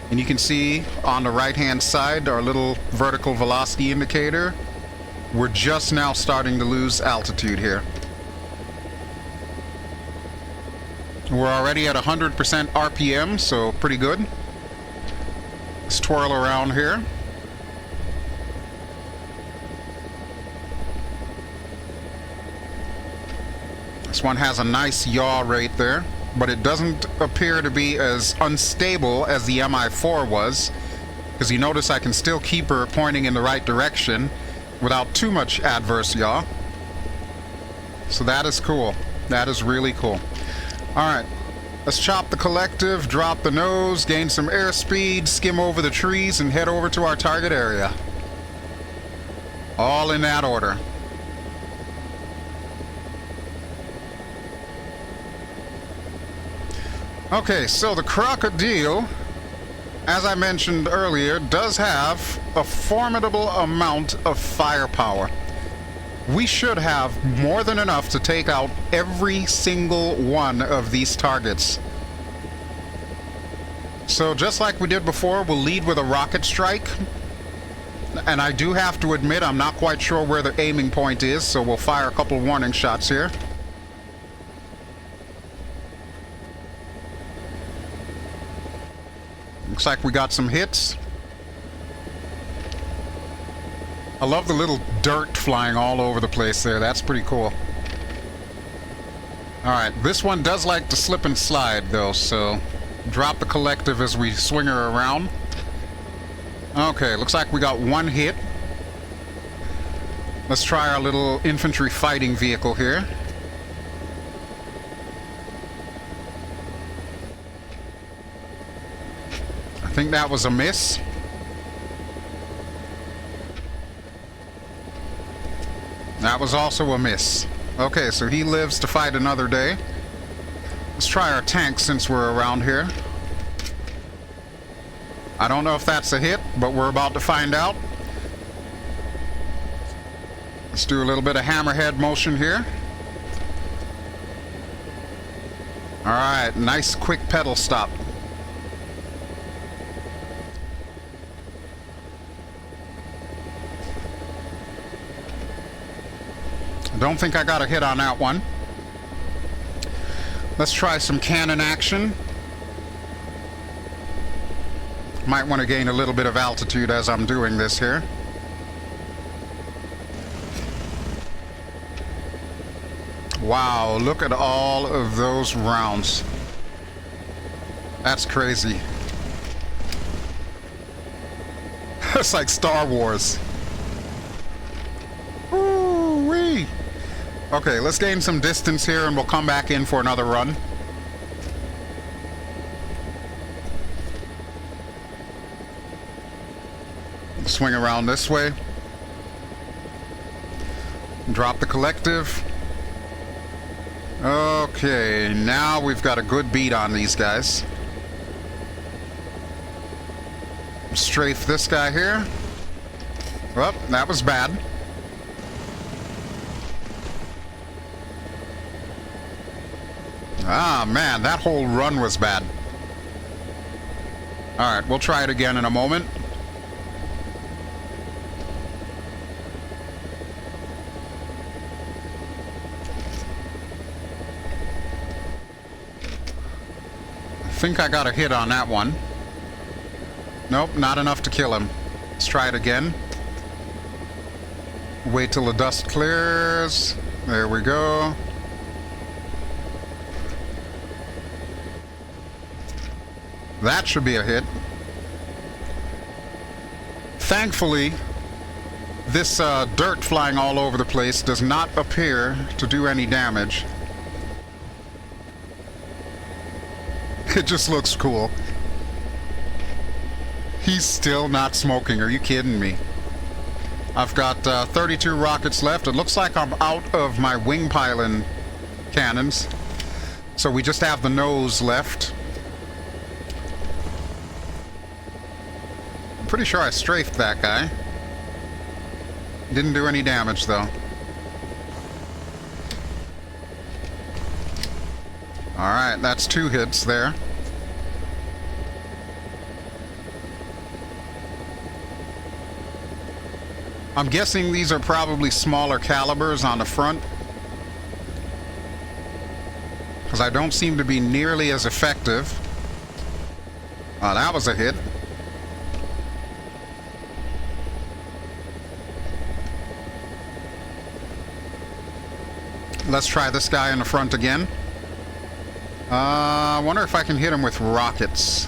And you can see on the right-hand side our little vertical velocity indicator. We're just now starting to lose altitude here. We're already at 100% RPM, so pretty good. Let's twirl around here. This one has a nice yaw rate there, but it doesn't appear to be as unstable as the Mi-4 was, because you notice I can still keep her pointing in the right direction without too much adverse yaw. So that is cool. That is really cool. Alright, let's chop the collective, drop the nose, gain some airspeed, skim over the trees, and head over to our target area. All in that order. Okay, so the crocodile, as I mentioned earlier, does have a formidable amount of firepower. We should have more than enough to take out every single one of these targets. So just like we did before, we'll lead with a rocket strike. And I do have to admit, I'm not quite sure where the aiming point is, so we'll fire a couple warning shots here. Looks like we got some hits. I love the little dirt flying all over the place there. That's pretty cool. Alright, this one does like to slip and slide though, so drop the collective as we swing her around. Okay, looks like we got one hit. Let's try our little infantry fighting vehicle here. I think that was a miss. That was also a miss. Okay, so he lives to fight another day. Let's try our tank since we're around here. I don't know if that's a hit, but we're about to find out. Let's do a little bit of hammerhead motion here. Alright, nice quick pedal stop. Don't think I got a hit on that one. Let's try some cannon action. Might want to gain a little bit of altitude as I'm doing this here. Wow, look at all of those rounds. That's crazy. It's like Star Wars. Woo-wee! Okay, let's gain some distance here and we'll come back in for another run. Swing around this way. Drop the collective. Okay, now we've got a good beat on these guys. Strafe this guy here. Well, that was bad. Ah, man, that whole run was bad. Alright, we'll try it again in a moment. I think I got a hit on that one. Nope, not enough to kill him. Let's try it again. Wait till the dust clears. There we go. That should be a hit. Thankfully, this dirt flying all over the place does not appear to do any damage. It just looks cool. He's still not smoking. Are you kidding me? I've got 32 rockets left. It looks like I'm out of my wing pylon cannons. So we just have the nose left. I'm pretty sure I strafed that guy. Didn't do any damage, though. Alright, that's 2 hits there. I'm guessing these are probably smaller calibers on the front, because I don't seem to be nearly as effective. Oh, that was a hit. Let's try this guy in the front again. I wonder if I can hit him with rockets.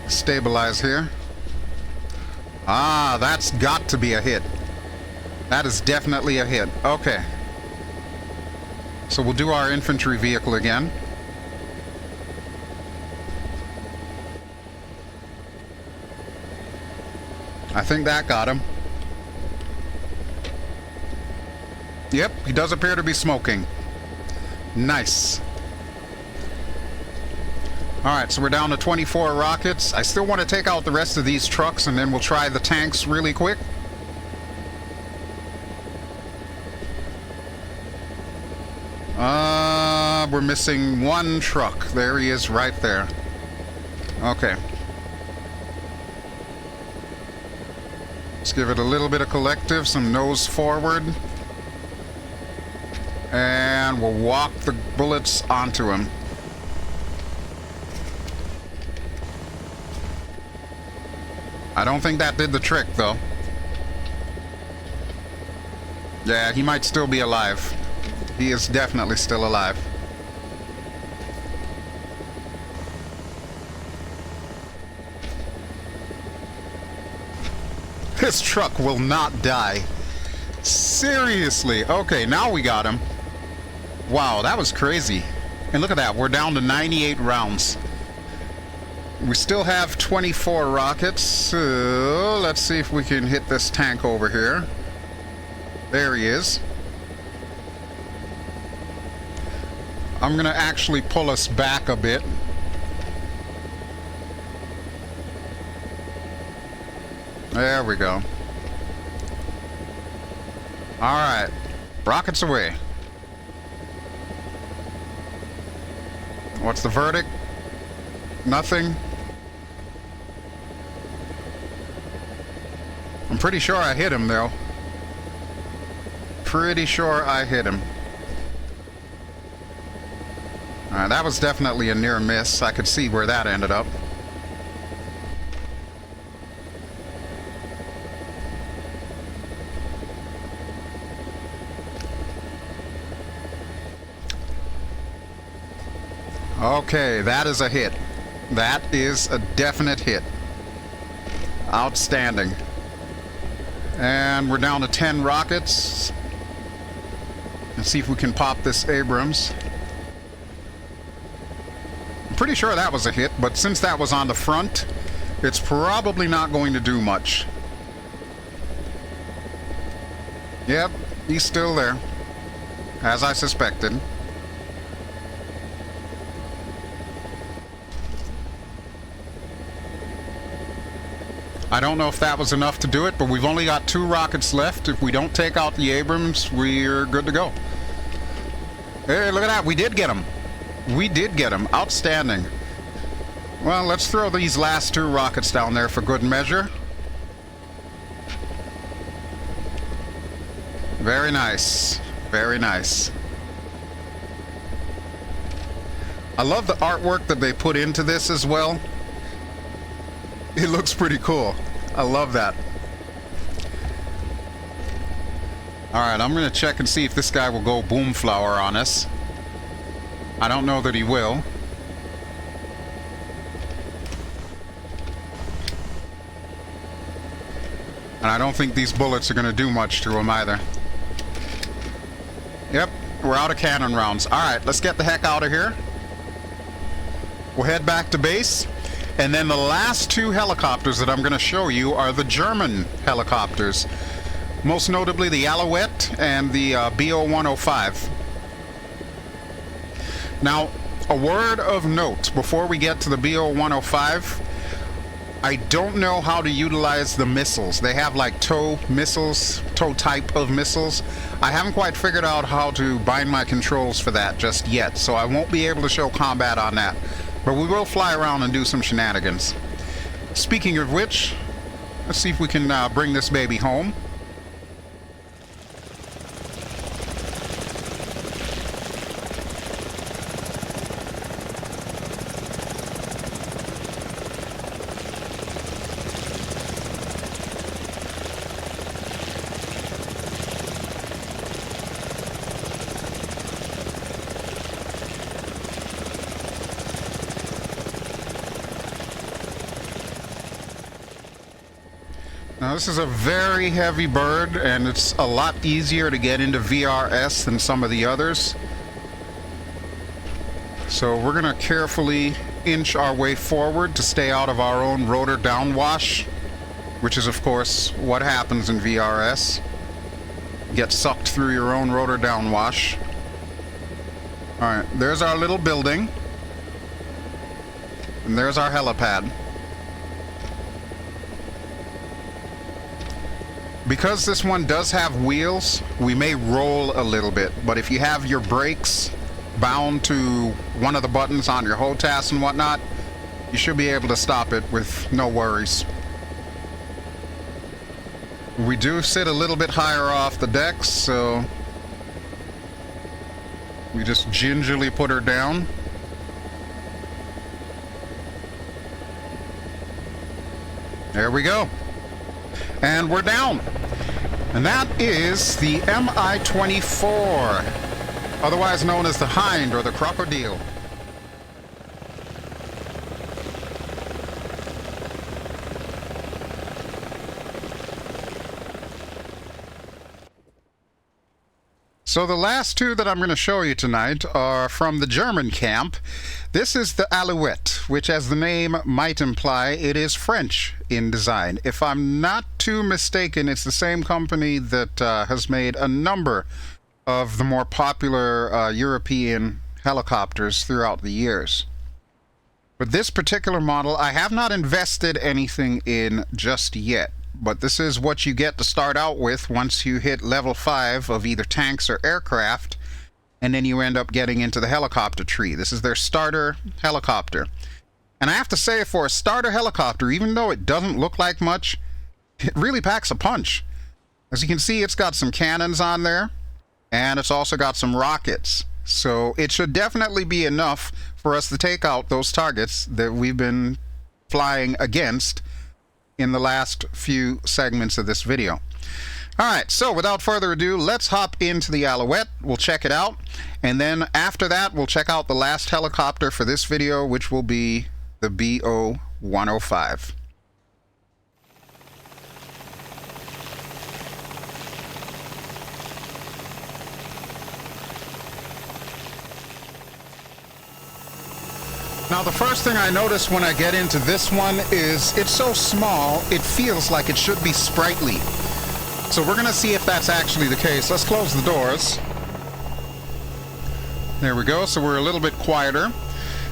Stabilize here. Ah, that's got to be a hit. That is definitely a hit. Okay. So we'll do our infantry vehicle again. I think that got him. Yep, he does appear to be smoking. Nice. Alright, so we're down to 24 rockets. I still want to take out the rest of these trucks, and then we'll try the tanks really quick. We're missing 1 truck. There he is right there. Okay. Let's give it a little bit of collective, some nose forward. And we'll walk the bullets onto him. I don't think that did the trick, though. Yeah, he might still be alive. He is definitely still alive. This truck will not die. Seriously. Okay, now we got him. Wow, that was crazy. And look at that, we're down to 98 rounds. We still have 24 rockets, so let's see if we can hit this tank over here. There he is. I'm going to actually pull us back a bit. There we go. Alright, rockets away. What's the verdict? Nothing. I'm pretty sure I hit him, though. Pretty sure I hit him. Alright, that was definitely a near miss. I could see where that ended up. Okay, that is a hit. That is a definite hit. Outstanding. And we're down to 10 rockets. Let's see if we can pop this Abrams. I'm pretty sure that was a hit, but since that was on the front, it's probably not going to do much. Yep, he's still there, as I suspected. I don't know if that was enough to do it, but we've only got 2 rockets left. If we don't take out the Abrams, we're good to go. Hey, look at that. We did get him. We did get him. Outstanding. Well, let's throw these last 2 rockets down there for good measure. Very nice. Very nice. I love the artwork that they put into this as well. It looks pretty cool. I love that. Alright, I'm going to check and see if this guy will go Boomflowah on us. I don't know that he will. And I don't think these bullets are going to do much to him either. Yep, we're out of cannon rounds. Alright, let's get the heck out of here. We'll head back to base. And then the last 2 helicopters that I'm going to show you are the German helicopters. Most notably the Alouette and the BO-105. Now, a word of note before we get to the BO-105. I don't know how to utilize the missiles. They have like tow missiles, tow type of missiles. I haven't quite figured out how to bind my controls for that just yet, so I won't be able to show combat on that. But we will fly around and do some shenanigans. Speaking of which, let's see if we can bring this baby home. Now this is a very heavy bird, and it's a lot easier to get into VRS than some of the others. So we're going to carefully inch our way forward to stay out of our own rotor downwash, which is of course what happens in VRS. Get sucked through your own rotor downwash. Alright, there's our little building. And there's our helipad. Because this one does have wheels, we may roll a little bit, but if you have your brakes bound to one of the buttons on your HOTAS and whatnot, you should be able to stop it with no worries. We do sit a little bit higher off the decks, so we just gingerly put her down. There we go. And we're down. And that is the Mi-24, otherwise known as the Hind or the Crocodile. So the last 2 that I'm going to show you tonight are from the German camp. This is the Alouette, which, as the name might imply, it is French in design. If I'm not too mistaken, it's the same company that has made a number of the more popular European helicopters throughout the years. But this particular model, I have not invested anything in just yet. But this is what you get to start out with once you hit level 5 of either tanks or aircraft, and then you end up getting into the helicopter tree. This is their starter helicopter. And I have to say, for a starter helicopter, even though it doesn't look like much, it really packs a punch. As you can see, it's got some cannons on there, and it's also got some rockets. So it should definitely be enough for us to take out those targets that we've been flying against in the last few segments of this video. Alright, so without further ado, let's hop into the Alouette. We'll check it out, and then after that we'll check out the last helicopter for this video, which will be the BO-105. Now the first thing I notice when I get into this one is it's so small it feels like it should be sprightly. So we're going to see if that's actually the case. Let's close the doors. There we go, so we're a little bit quieter.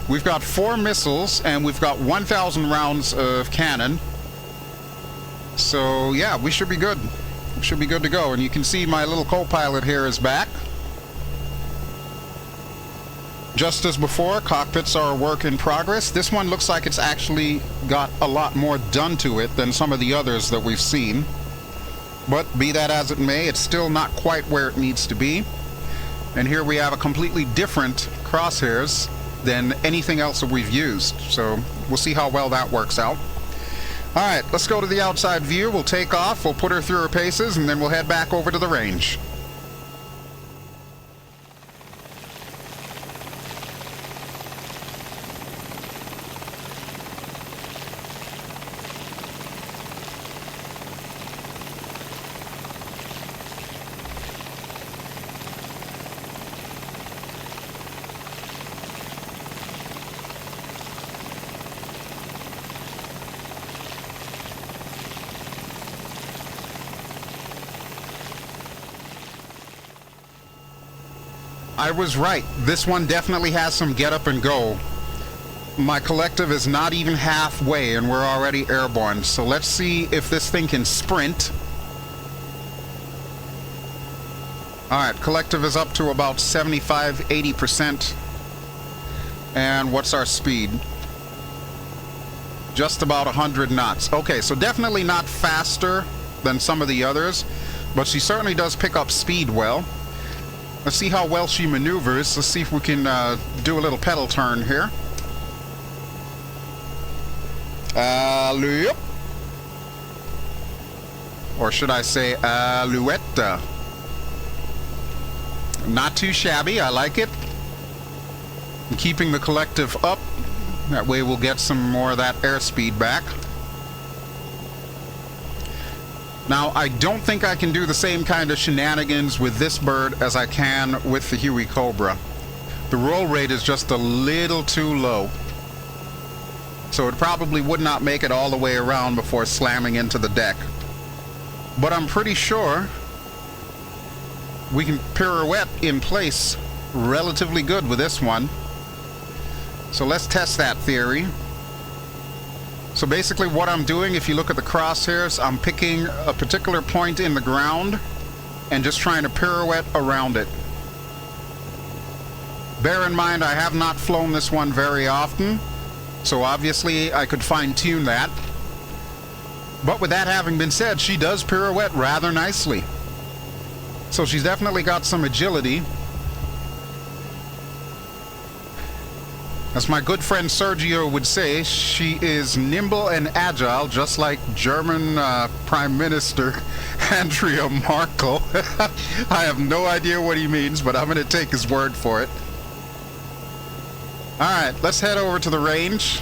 We've got 4 missiles and we've got 1,000 rounds of cannon. So yeah, we should be good. We should be good to go. And you can see my little co-pilot here is back. Just as before, cockpits are a work in progress. This one looks like it's actually got a lot more done to it than some of the others that we've seen. But be that as it may, it's still not quite where it needs to be. And here we have a completely different crosshairs than anything else that we've used. So we'll see how well that works out. Alright, let's go to the outside view. We'll take off, we'll put her through her paces, and then we'll head back over to the range. I was right. This one definitely has some get up and go. My collective is not even halfway and we're already airborne. So let's see if this thing can sprint. Alright, collective is up to about 75–80%. And what's our speed? Just about 100 knots. Okay, so definitely not faster than some of the others, but she certainly does pick up speed well. Let's see how well she maneuvers. Let's see if we can do a little pedal turn here. Alouette. Or should I say Alouette? Not too shabby, I like it. I'm keeping the collective up. That way we'll get some more of that airspeed back. Now, I don't think I can do the same kind of shenanigans with this bird as I can with the Huey Cobra. The roll rate is just a little too low. So it probably would not make it all the way around before slamming into the deck. But I'm pretty sure we can pirouette in place relatively good with this one. So let's test that theory. So basically what I'm doing, if you look at the crosshairs, I'm picking a particular point in the ground and just trying to pirouette around it. Bear in mind, I have not flown this one very often, so obviously I could fine-tune that. But with that having been said, she does pirouette rather nicely. So she's definitely got some agility. As my good friend Sergio would say, she is nimble and agile, just like German Prime Minister Angela Merkel. I have no idea what he means, but I'm going to take his word for it. Alright, let's head over to the range.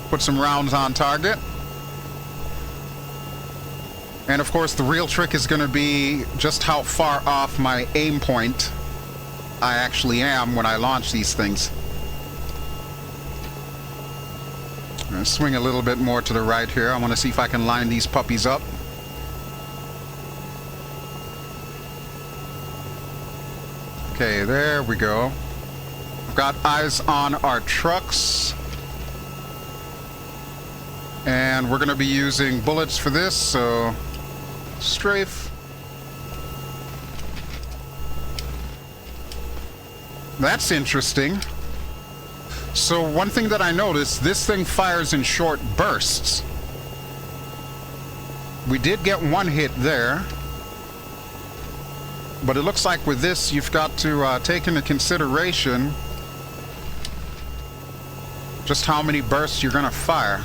Put some rounds on target. And of course, the real trick is going to be just how far off my aim point I actually am when I launch these things. I'm going to swing a little bit more to the right here. I want to see if I can line these puppies up. Okay, there we go. I've got eyes on our trucks. And we're going to be using bullets for this, so strafe. That's interesting. So one thing that I noticed, this thing fires in short bursts. We did get one hit there. But it looks like with this, you've got to take into consideration just how many bursts you're going to fire.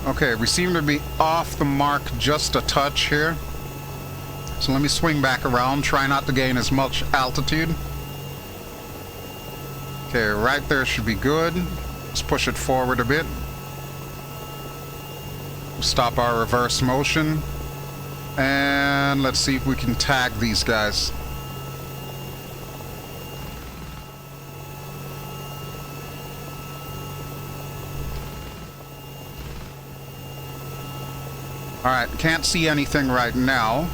Okay, we seem to be off the mark just a touch here. So let me swing back around, try not to gain as much altitude. Okay, right there should be good. Let's push it forward a bit. Stop our reverse motion. And let's see if we can tag these guys. Alright, can't see anything right now.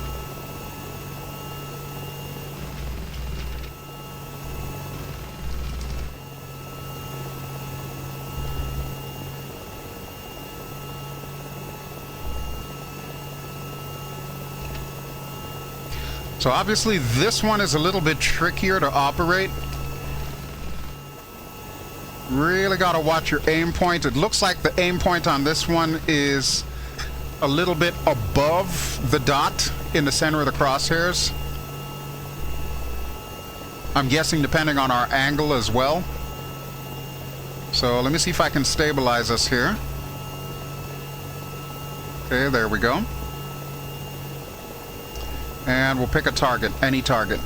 So obviously this one is a little bit trickier to operate. Really got to watch your aim point. It looks like the aim point on this one is a little bit above the dot in the center of the crosshairs. I'm guessing depending on our angle as well. So let me see if I can stabilize us here. Okay, there we go. And we'll pick a target, any target.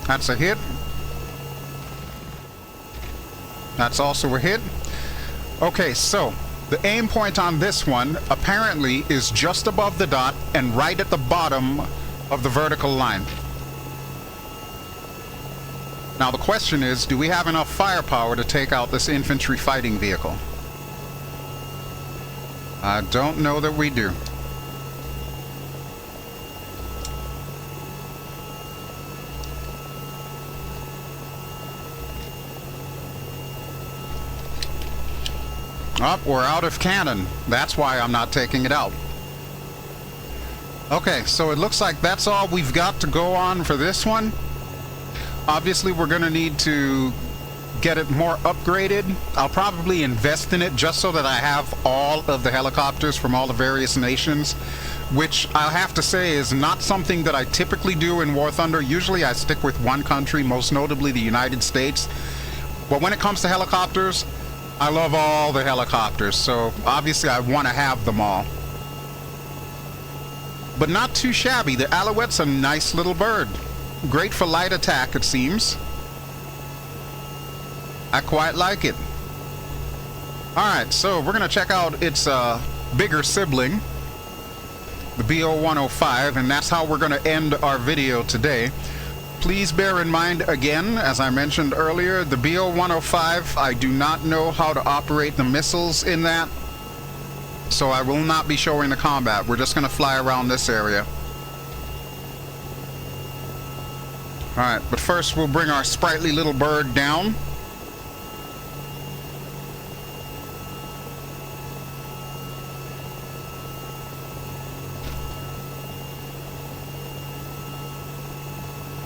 That's a hit. That's also a hit. Okay, so the aim point on this one apparently is just above the dot and right at the bottom of the vertical line. Now the question is, do we have enough firepower to take out this infantry fighting vehicle? I don't know that we do. Oh, we're out of cannon. That's why I'm not taking it out. Okay, so it looks like that's all we've got to go on for this one. Obviously, we're going to need to get it more upgraded. I'll probably invest in it just so that I have all of the helicopters from all the various nations, which I'll have to say is not something that I typically do in War Thunder. Usually I stick with one country, most notably the United States. But when it comes to helicopters, I love all the helicopters, so obviously I want to have them all. But not too shabby. The Alouette's a nice little bird. Great for light attack, it seems. I quite like it. Alright, so we're going to check out its bigger sibling, the BO-105, and that's how we're going to end our video today. Please bear in mind, again, as I mentioned earlier, the BO-105, I do not know how to operate the missiles in that, so I will not be showing the combat. We're just going to fly around this area. Alright, but first we'll bring our sprightly little bird down.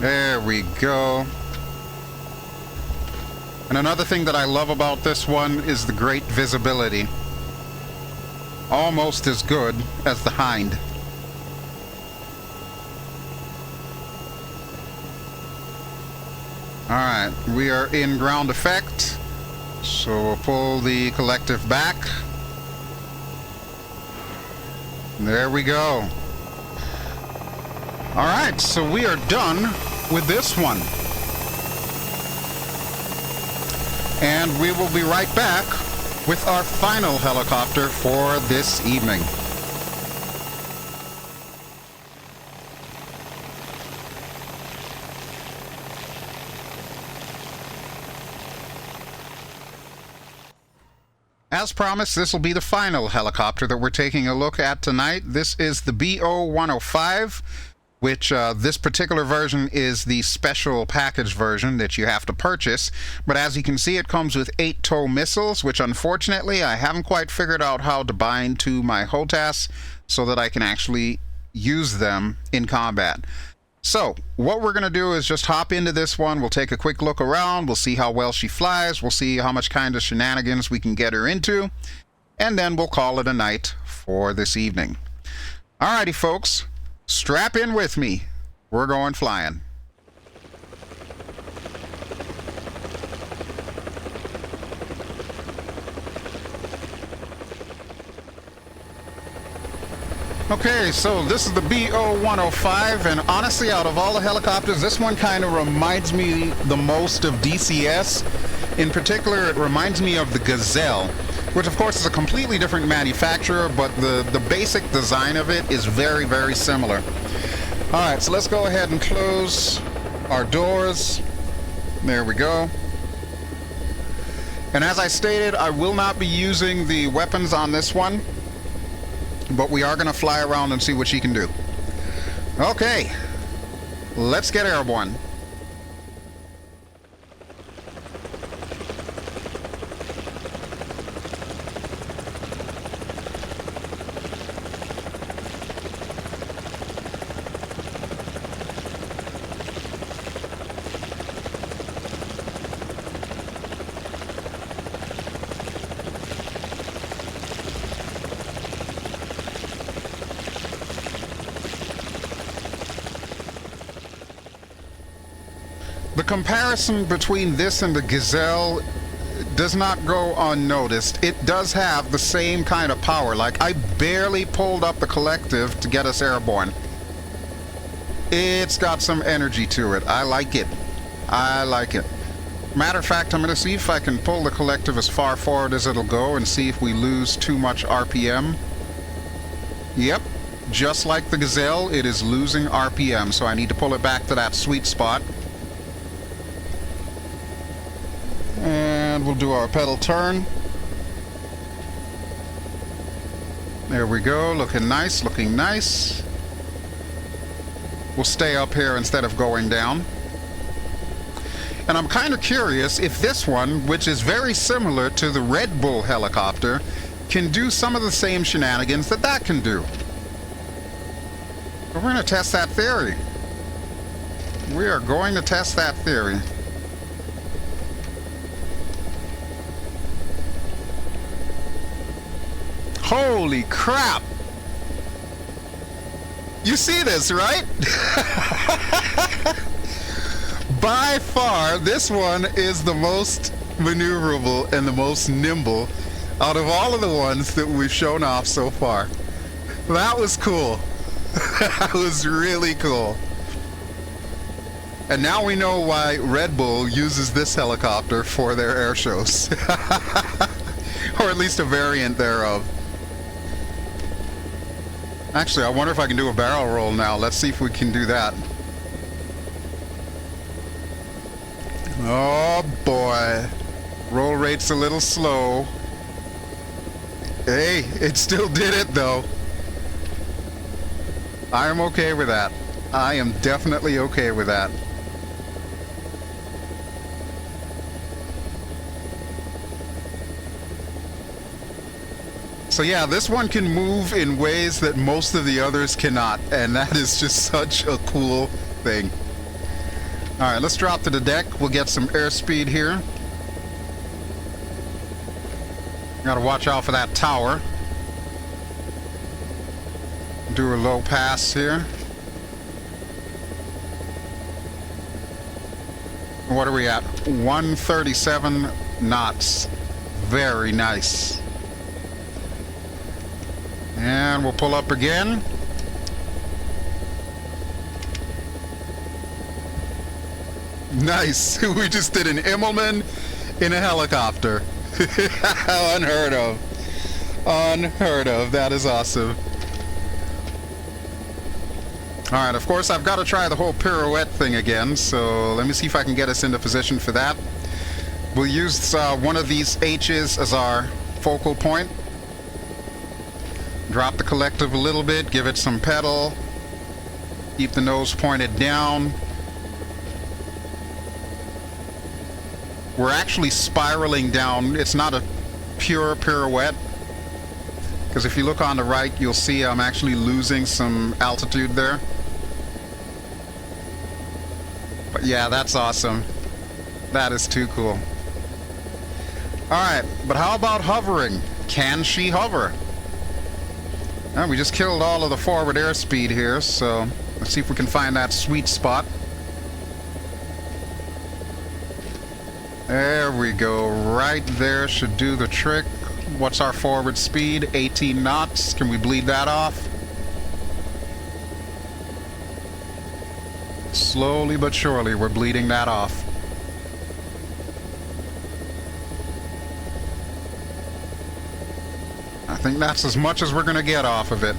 There we go. And another thing that I love about this one is the great visibility. Almost as good as the Hind. Alright, we are in ground effect. So we'll pull the collective back. There we go. Alright, so we are done with this one. And we will be right back with our final helicopter for this evening. As promised, this will be the final helicopter that we're taking a look at tonight. This is the BO-105. Which this particular version is the special package version that you have to purchase. But as you can see, it comes with 8 tow missiles, which unfortunately I haven't quite figured out how to bind to my HOTAS so that I can actually use them in combat. So what we're going to do is just hop into this one. We'll take a quick look around. We'll see how well she flies. We'll see how much kind of shenanigans we can get her into. And then we'll call it a night for this evening. Alrighty, folks. Strap in with me. We're going flying. Okay, so this is the BO-105, and honestly, out of all the helicopters, this one kind of reminds me the most of DCS. In particular, it reminds me of the Gazelle, which of course is a completely different manufacturer, but the basic design of it is very, very similar. Alright, so let's go ahead and close our doors. There we go. And as I stated, I will not be using the weapons on this one, but we are going to fly around and see what she can do. Okay, let's get airborne. the comparison between this and the Gazelle does not go unnoticed. It does have the same kind of power. Like, I barely pulled up the collective to get us airborne. It's got some energy to it. I like it. I like it. Matter of fact, I'm going to see if I can pull the collective as far forward as it'll go and see if we lose too much RPM. Yep. Just like the Gazelle, it is losing RPM, so I need to pull it back to that sweet spot. And we'll do our pedal turn. There we go, looking nice, looking nice. We'll stay up here instead of going down. And I'm kind of curious if this one, which is very similar to the Red Bull helicopter, can do some of the same shenanigans that that can do. We're going to test that theory. We are going to test that theory. Holy crap! You see this, right? By far, this one is the most maneuverable and the most nimble out of all of the ones that we've shown off so far. That was cool. That was really cool. And now we know why Red Bull uses this helicopter for their air shows. Or at least a variant thereof. Actually, I wonder if I can do a barrel roll now. Let's see if we can do that. Oh boy. Roll rate's a little slow. Hey, it still did it though. I am okay with that. I am definitely okay with that. So yeah, this one can move in ways that most of the others cannot, and that is just such a cool thing. Alright, let's drop to the deck. We'll get some airspeed here. Gotta watch out for that tower. Do a low pass here. What are we at? 137 knots. Very nice. And we'll pull up again. Nice. We just did an Immelman in a helicopter. Unheard of. Unheard of. That is awesome. Alright, of course I've got to try the whole pirouette thing again, so let me see if I can get us into position for that. We'll use one of these H's as our focal point. Drop the collective a little bit, give it some pedal. Keep the nose pointed down. We're actually spiraling down. It's not a pure pirouette. Because if you look on the right, you'll see I'm actually losing some altitude there. But yeah, that's awesome. That is too cool. Alright, but how about hovering? Can she hover? Well, we just killed all of the forward airspeed here, so let's see if we can find that sweet spot. There we go. Right there should do the trick. What's our forward speed? 18 knots. Can we bleed that off? Slowly but surely, we're bleeding that off. I think that's as much as we're going to get off of it.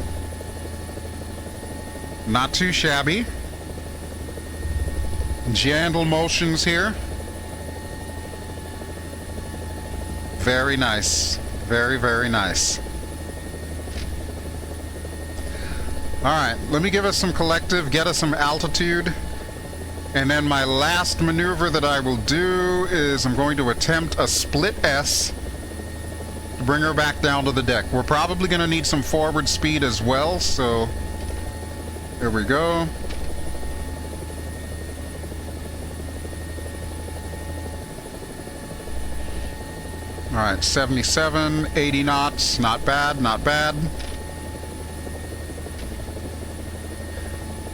Not too shabby. Gentle motions here. Very nice. Very, very nice. Alright, let me give us some collective, get us some altitude. And then my last maneuver that I will do is I'm going to attempt a split S to bring her back down to the deck. We're probably going to need some forward speed as well, so here we go. Alright, 77, 80 knots, not bad, not bad.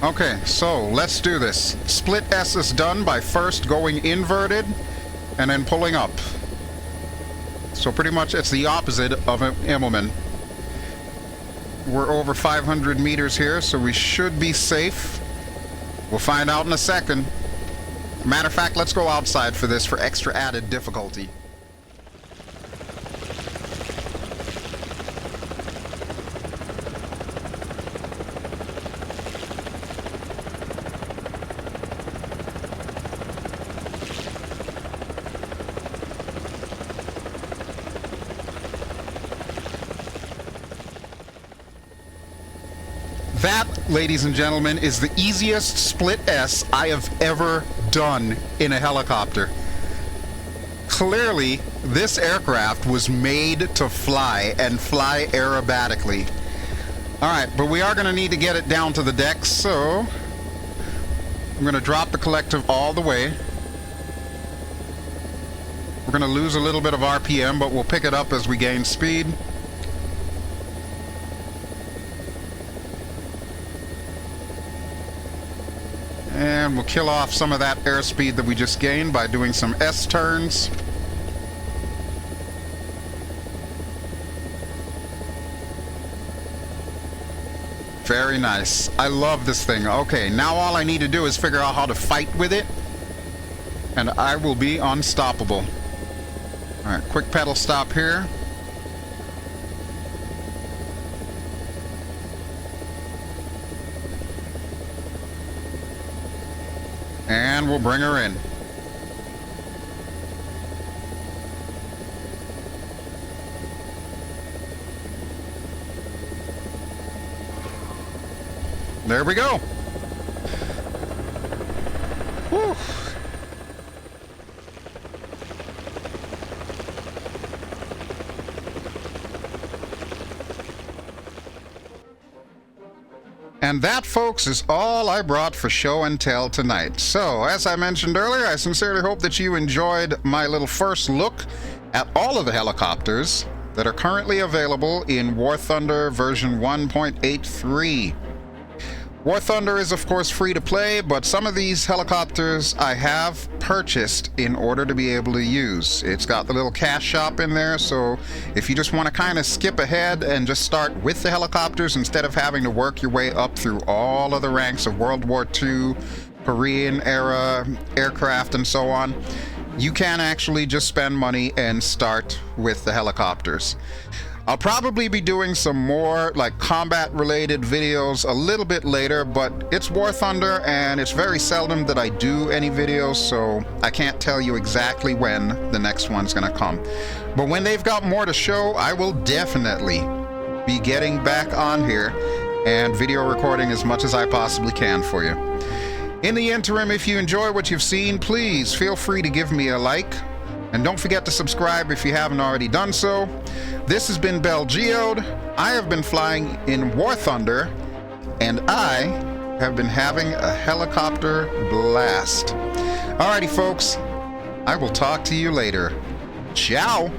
Okay, so let's do this. Split S is done by first going inverted and then pulling up. So pretty much it's the opposite of Immelman. We're over 500 meters here, so we should be safe. We'll find out in a second. Matter of fact, let's go outside for this for extra added difficulty. That, ladies and gentlemen, is the easiest split S I have ever done in a helicopter. Clearly, this aircraft was made to fly and fly aerobatically. Alright, but we are going to need to get it down to the deck, so I'm going to drop the collective all the way. We're going to lose a little bit of RPM, but we'll pick it up as we gain speed. And we'll kill off some of that airspeed that we just gained by doing some S turns. Very nice. I love this thing. Okay, now all I need to do is figure out how to fight with it, and I will be unstoppable. Alright, quick pedal stop here. And we'll bring her in. There we go. Whew. And that, folks, is all I brought for show and tell tonight. So, as I mentioned earlier, I sincerely hope that you enjoyed my little first look at all of the helicopters that are currently available in War Thunder version 1.83. War Thunder is, of course, free to play, but some of these helicopters I have purchased in order to be able to use. It's got the little cash shop in there, so if you just want to kind of skip ahead and just start with the helicopters instead of having to work your way up through all of the ranks of World War II, Korean era aircraft, and so on, you can actually just spend money and start with the helicopters. I'll probably be doing some more like combat related videos a little bit later, but it's War Thunder and it's very seldom that I do any videos, so I can't tell you exactly when the next one's gonna come. But when they've got more to show, I will definitely be getting back on here and video recording as much as I possibly can for you. In the interim, if you enjoy what you've seen, please feel free to give me a like. And don't forget to subscribe if you haven't already done so. This has been BelGeode. I have been flying in War Thunder, and I have been having a helicopter blast. Alrighty, folks. I will talk to you later. Ciao.